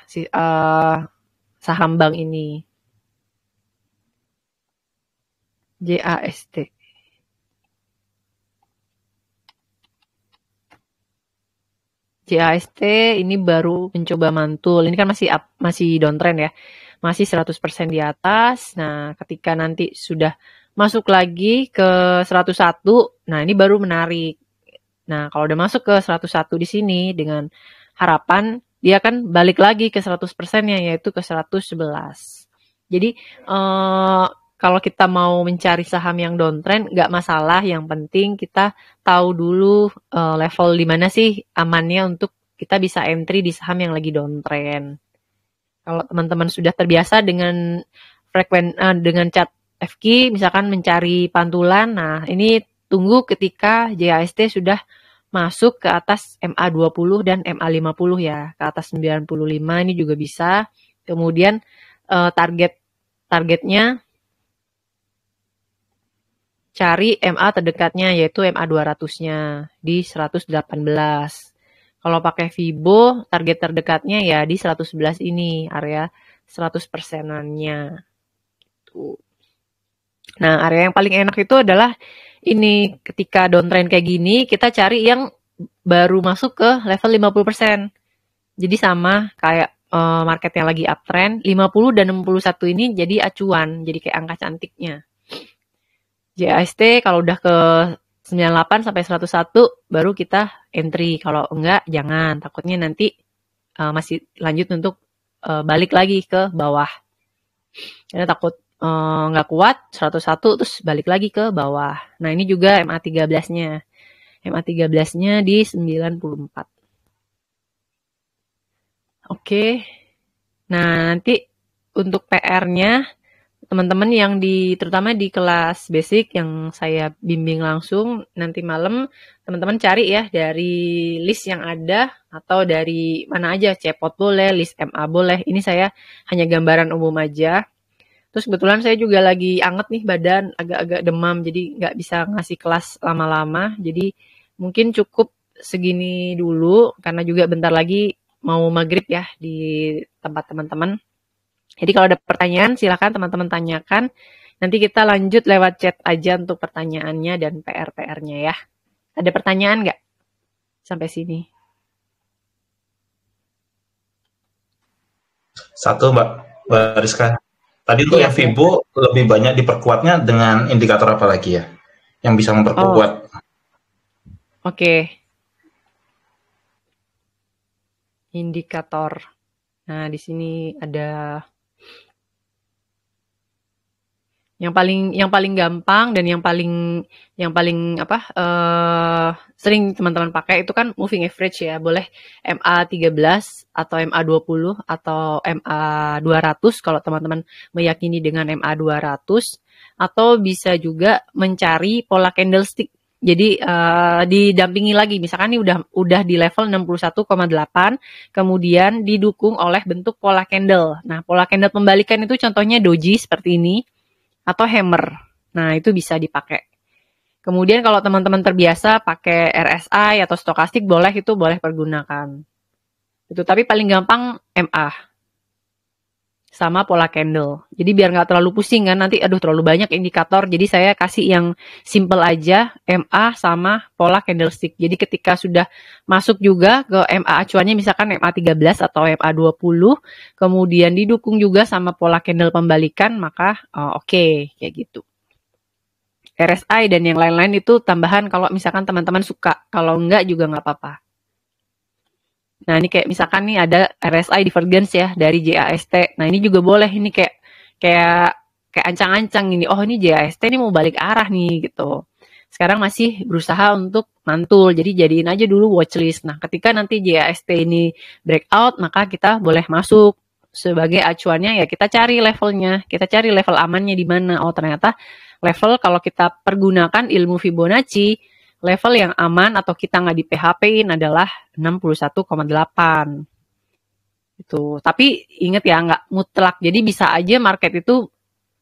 saham bank ini. JAST. JAST ini baru mencoba mantul. Ini kan masih downtrend ya. Masih 100% di atas. Nah, ketika nanti sudah masuk lagi ke 101, nah ini baru menarik. Nah, kalau udah masuk ke 101 di sini dengan harapan dia akan balik lagi ke 100%-nya, yaitu ke 111. Jadi, kalau kita mau mencari saham yang downtrend, nggak masalah. Yang penting kita tahu dulu level di mana sih amannya untuk kita bisa entry di saham yang lagi downtrend. Kalau teman-teman sudah terbiasa dengan dengan chart FQ, misalkan mencari pantulan, nah ini tunggu ketika JAST sudah masuk ke atas MA20 dan MA50 ya, ke atas 95 ini juga bisa. Kemudian targetnya cari MA terdekatnya yaitu MA200-nya di 118. Kalau pakai Fibo, target terdekatnya ya di 111 ini, area 100%-annya. Tuh. Nah, area yang paling enak itu adalah ini, ketika downtrend kayak gini, kita cari yang baru masuk ke level 50%. Jadi sama kayak market yang lagi uptrend, 50 dan 61 ini jadi acuan, jadi kayak angka cantiknya. JAST kalau udah ke 98 sampai 101 baru kita entry. Kalau enggak jangan, takutnya nanti masih lanjut untuk balik lagi ke bawah. Karena takut nggak kuat 101 terus balik lagi ke bawah. Nah, ini juga MA13-nya. MA13-nya di 94. Oke. Nah, nanti untuk PR-nya teman-teman yang terutama di kelas basic yang saya bimbing langsung, nanti malam teman-teman cari ya dari list yang ada atau dari mana aja, Cepot boleh, list MA boleh. Ini saya hanya gambaran umum aja. Terus kebetulan saya juga lagi anget nih badan, agak-agak demam, jadi nggak bisa ngasih kelas lama-lama. Jadi mungkin cukup segini dulu, karena juga bentar lagi mau maghrib ya di tempat teman-teman. Jadi kalau ada pertanyaan silakan teman-teman tanyakan. Nanti kita lanjut lewat chat aja untuk pertanyaannya dan PR-PR-nya ya. Ada pertanyaan nggak sampai sini? Satu Mbak Rizka. Tadi untuk yang Fibo lebih banyak diperkuatnya dengan indikator apa lagi ya? Yang bisa memperkuat. Oke. Indikator. Nah, di sini ada yang paling gampang dan yang paling sering teman-teman pakai itu kan moving average ya. Boleh MA13 atau MA20 atau MA200 kalau teman-teman meyakini dengan MA200, atau bisa juga mencari pola candlestick. Jadi didampingi lagi, misalkan ini udah di level 61,8, kemudian didukung oleh bentuk pola candle. Nah, pola candle pembalikan itu contohnya doji seperti ini atau hammer. Nah, itu bisa dipakai. Kemudian kalau teman-teman terbiasa pakai RSI atau stokastik boleh pergunakan. Itu tapi paling gampang MA sama pola candle. Jadi biar nggak terlalu pusing kan, nanti terlalu banyak indikator. Jadi saya kasih yang simple aja, MA sama pola candlestick. Jadi ketika sudah masuk juga ke MA acuannya misalkan MA13 atau MA20, kemudian didukung juga sama pola candle pembalikan, maka oke, kayak gitu. RSI dan yang lain-lain itu tambahan kalau misalkan teman-teman suka. Kalau enggak juga nggak apa-apa. Nah, ini kayak misalkan nih ada RSI divergence ya dari JAST. Nah, ini juga boleh, ini kayak ancang-ancang ini. Oh, ini JAST ini mau balik arah nih gitu. Sekarang masih berusaha untuk mantul. Jadi jadiin aja dulu watchlist. Nah, ketika nanti JAST ini breakout, maka kita boleh masuk sebagai acuannya ya kita cari levelnya. Kita cari level amannya di mana. Oh, ternyata level kalau kita pergunakan ilmu Fibonacci, level yang aman atau kita nggak di PHP-in adalah 61,8. Itu. Tapi ingat ya, nggak mutlak. Jadi bisa aja market itu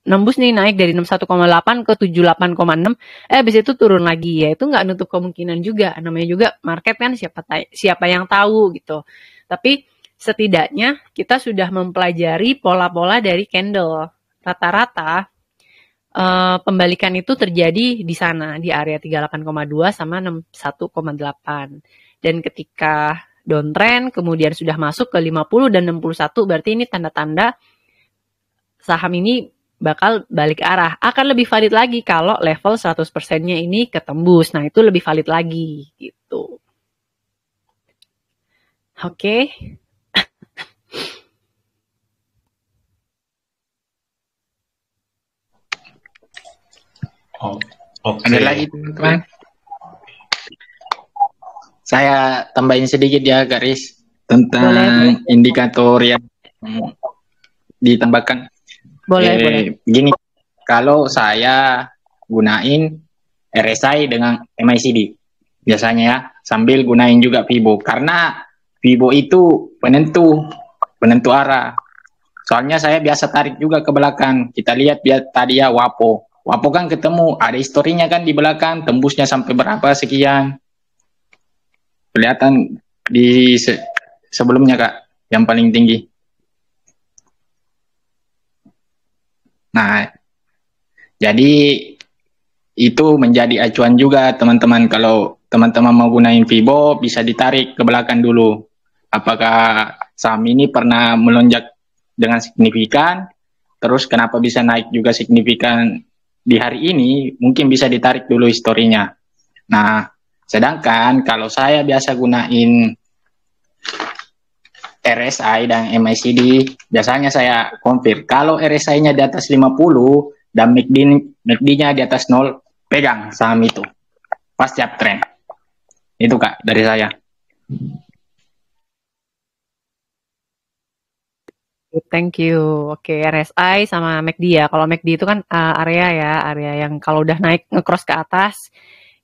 nembus nih, naik dari 61,8 ke 78,6. Habis itu turun lagi ya. Itu nggak nutup kemungkinan juga. Namanya juga market kan siapa yang tahu gitu. Tapi setidaknya kita sudah mempelajari pola-pola dari candle. Rata-rata pembalikan itu terjadi di sana, di area 38,2 sama 61,8. Dan ketika downtrend kemudian sudah masuk ke 50 dan 61, berarti ini tanda-tanda saham ini bakal balik arah. Akan lebih valid lagi kalau level 100%-nya ini ketembus. Nah, itu lebih valid lagi gitu. Oke. Ada lagi teman-teman. Saya tambahin sedikit ya garis tentang indikator yang ditambahkan. Boleh. Gini, kalau saya gunain RSI dengan MACD biasanya ya, sambil gunain juga Fibo karena Fibo itu penentu arah. Soalnya saya biasa tarik juga ke belakang. Kita lihat tadi ya WAPO kan ketemu, ada historinya kan di belakang, tembusnya sampai berapa sekian. Kelihatan di sebelumnya Kak, yang paling tinggi. Nah, jadi itu menjadi acuan juga teman-teman. Kalau teman-teman mau gunain Fibo, bisa ditarik ke belakang dulu. Apakah saham ini pernah melonjak dengan signifikan? Terus kenapa bisa naik juga signifikan di hari ini? Mungkin bisa ditarik dulu historinya. Nah, sedangkan kalau saya biasa gunain RSI dan MACD, biasanya saya confirm. Kalau RSI-nya di atas 50 dan MACD-nya di atas 0, pegang saham itu. Pasti uptrend. Itu Kak, dari saya. Thank you. Oke, RSI sama MACD ya. Kalau MACD itu kan area yang kalau udah naik nge-cross ke atas,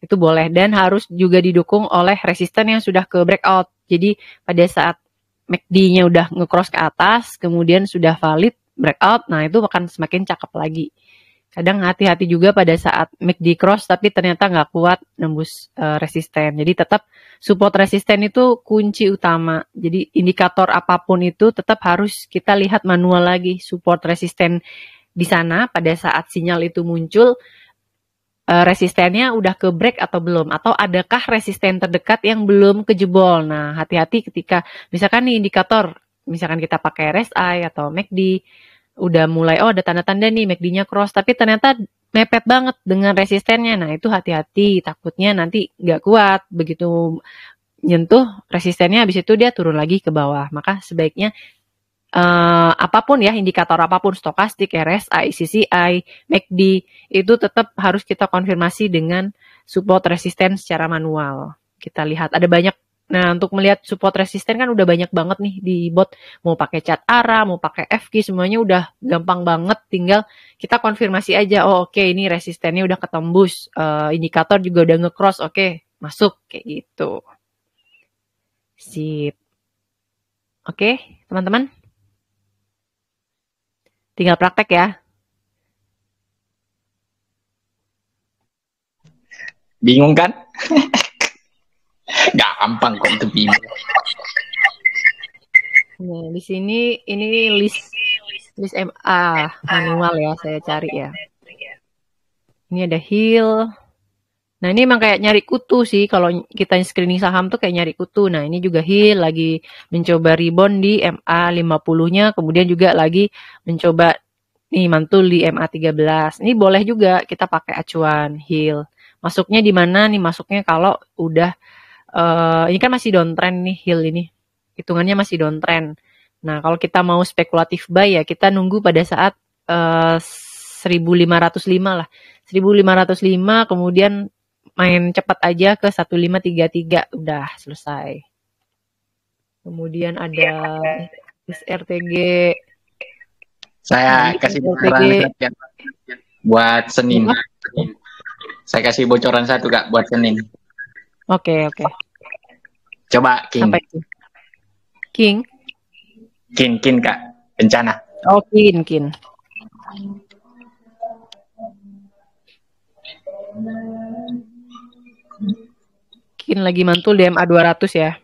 itu boleh. Dan harus juga didukung oleh resisten yang sudah ke breakout. Jadi pada saat MACD-nya udah nge-cross ke atas, kemudian sudah valid breakout, nah itu akan semakin cakep lagi. Kadang hati-hati juga pada saat MACD cross, tapi ternyata nggak kuat nembus resisten. Jadi tetap support resisten itu kunci utama. Jadi indikator apapun itu tetap harus kita lihat manual lagi. Support resisten di sana pada saat sinyal itu muncul, resistennya udah ke break atau belum, atau adakah resisten terdekat yang belum kejebol. Nah, hati-hati ketika misalkan nih indikator, misalkan kita pakai RSI atau MACD, udah mulai ada tanda-tanda nih MACD-nya cross, tapi ternyata mepet banget dengan resistennya. Nah, itu hati-hati, takutnya nanti nggak kuat, begitu nyentuh resistennya habis itu dia turun lagi ke bawah. Maka sebaiknya apapun ya, indikator apapun, stokastik, RSI, CCI, MACD, itu tetap harus kita konfirmasi dengan support resisten secara manual. Kita lihat ada banyak. Nah, untuk melihat support resisten kan udah banyak banget nih di bot. Mau pakai chart ARA, mau pakai FQ, semuanya udah gampang banget. Tinggal kita konfirmasi aja, oh oke, ini resistennya udah ketembus, indikator juga udah nge-cross, oke, masuk, kayak gitu. Sip. Oke, teman-teman. Tinggal praktek ya. Bingung kan? Gampang kok itu bingung. Nah, di sini ini list MA manual ya, saya cari ya. Ini ada Hill. Nah, ini emang kayak nyari kutu sih. Kalau kita screening saham tuh kayak nyari kutu. Nah, ini juga Hill lagi mencoba rebound di MA 50-nya. Kemudian juga lagi mencoba nih mantul di MA 13. Ini boleh juga kita pakai acuan Hill. Masuknya di mana nih? Masuknya kalau udah ini kan masih downtrend nih Hill ini. Hitungannya masih downtrend. Nah, kalau kita mau spekulatif buy ya kita nunggu pada saat 1505 lah. 1505 kemudian main cepat aja ke 1533, udah selesai. Kemudian ada RTG. Saya kasih bocoran buat Senin. Saya kasih bocoran satu Kak buat Senin. Oke. Coba King. Apa itu? King Kak, bencana. Oh, Kin. Kin lagi mantul di MA 200 ya.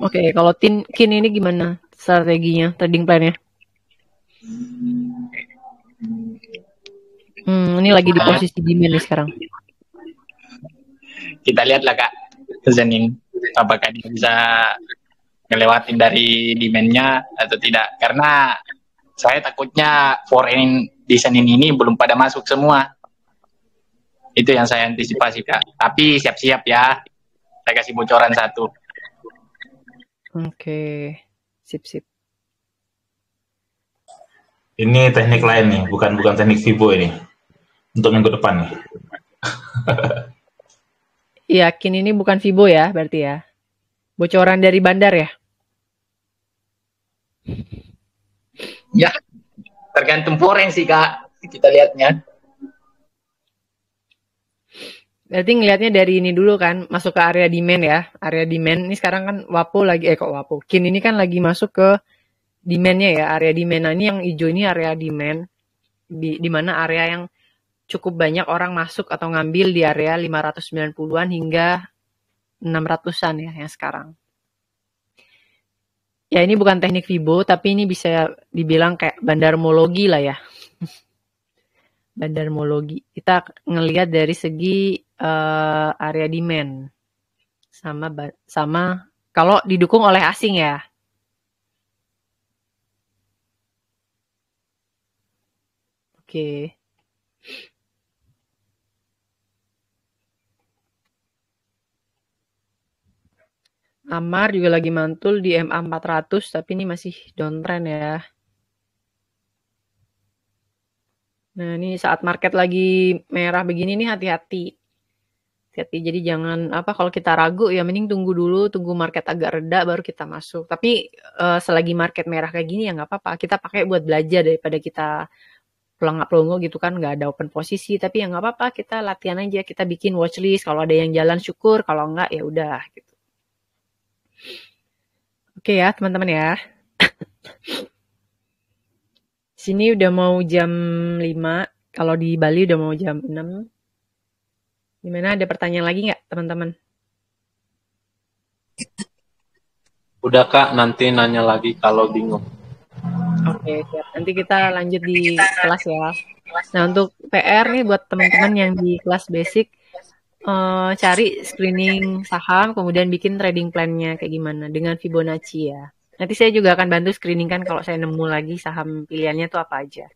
Oke, kalau Kin ini gimana strateginya, trading plan-nya? Ini lagi di posisi demand nih sekarang. Kita lihatlah Kak, Senin apakah dia bisa ngelewatin dari demand-nya atau tidak. Karena saya takutnya foreign di Senin ini belum pada masuk semua. Itu yang saya antisipasi Kak. Tapi siap-siap ya. Saya kasih bocoran satu. Oke. Sip. Ini teknik lain nih, bukan teknik Fibo ini. Untuk minggu depan nih. Yakin ini bukan Fibo ya, berarti ya? Bocoran dari bandar ya? Ya, tergantung foreign sih Kak. Kita lihatnya. Berarti ngelihatnya dari ini dulu kan, masuk ke area demand ya. Area demand, ini sekarang kan Wapo lagi, Wapo. Kin ini kan lagi masuk ke demand-nya ya, area demand. Nah, ini yang hijau ini area demand. Di mana area yang cukup banyak orang masuk atau ngambil di area 590-an hingga 600-an ya yang sekarang. Ya ini bukan teknik Fibo, tapi ini bisa dibilang kayak bandarmologi lah ya. Bandarmologi. Kita ngelihat dari segi area demand. Sama kalau didukung oleh asing ya. Oke. Amar juga lagi mantul di MA 400, tapi ini masih downtrend ya. Nah, ini saat market lagi merah begini nih hati-hati. Hati-hati, jadi jangan kalau kita ragu ya mending tunggu dulu, tunggu market agak reda baru kita masuk. Tapi selagi market merah kayak gini ya nggak apa-apa, kita pakai buat belajar daripada kita pelongo gitu kan, nggak ada open posisi. Tapi ya nggak apa-apa, kita latihan aja, kita bikin watchlist. Kalau ada yang jalan syukur, kalau nggak ya udah gitu. Oke ya teman-teman ya. Sini udah mau jam 5, kalau di Bali udah mau jam 6. Gimana, ada pertanyaan lagi nggak teman-teman? Udah Kak, nanti nanya lagi kalau bingung. Oke, siap. Nanti kita lanjut di kelas ya. Nah, untuk PR nih buat teman-teman yang di kelas basic, cari screening saham, kemudian bikin trading plan-nya kayak gimana dengan Fibonacci ya. Nanti saya juga akan bantu screening kan kalau saya nemu lagi saham pilihannya tuh apa aja.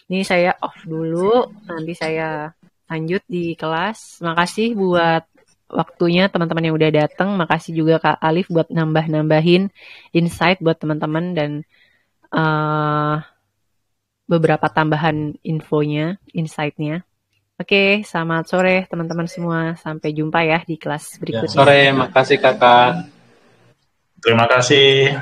Ini saya off dulu, nanti saya lanjut di kelas. Makasih buat waktunya teman-teman yang udah datang. Makasih juga Kak Alif buat nambahin insight buat teman-teman dan beberapa tambahan infonya, insight-nya. Oke, selamat sore teman-teman semua. Sampai jumpa ya di kelas berikutnya. Sore, makasih Kakak. Terima kasih.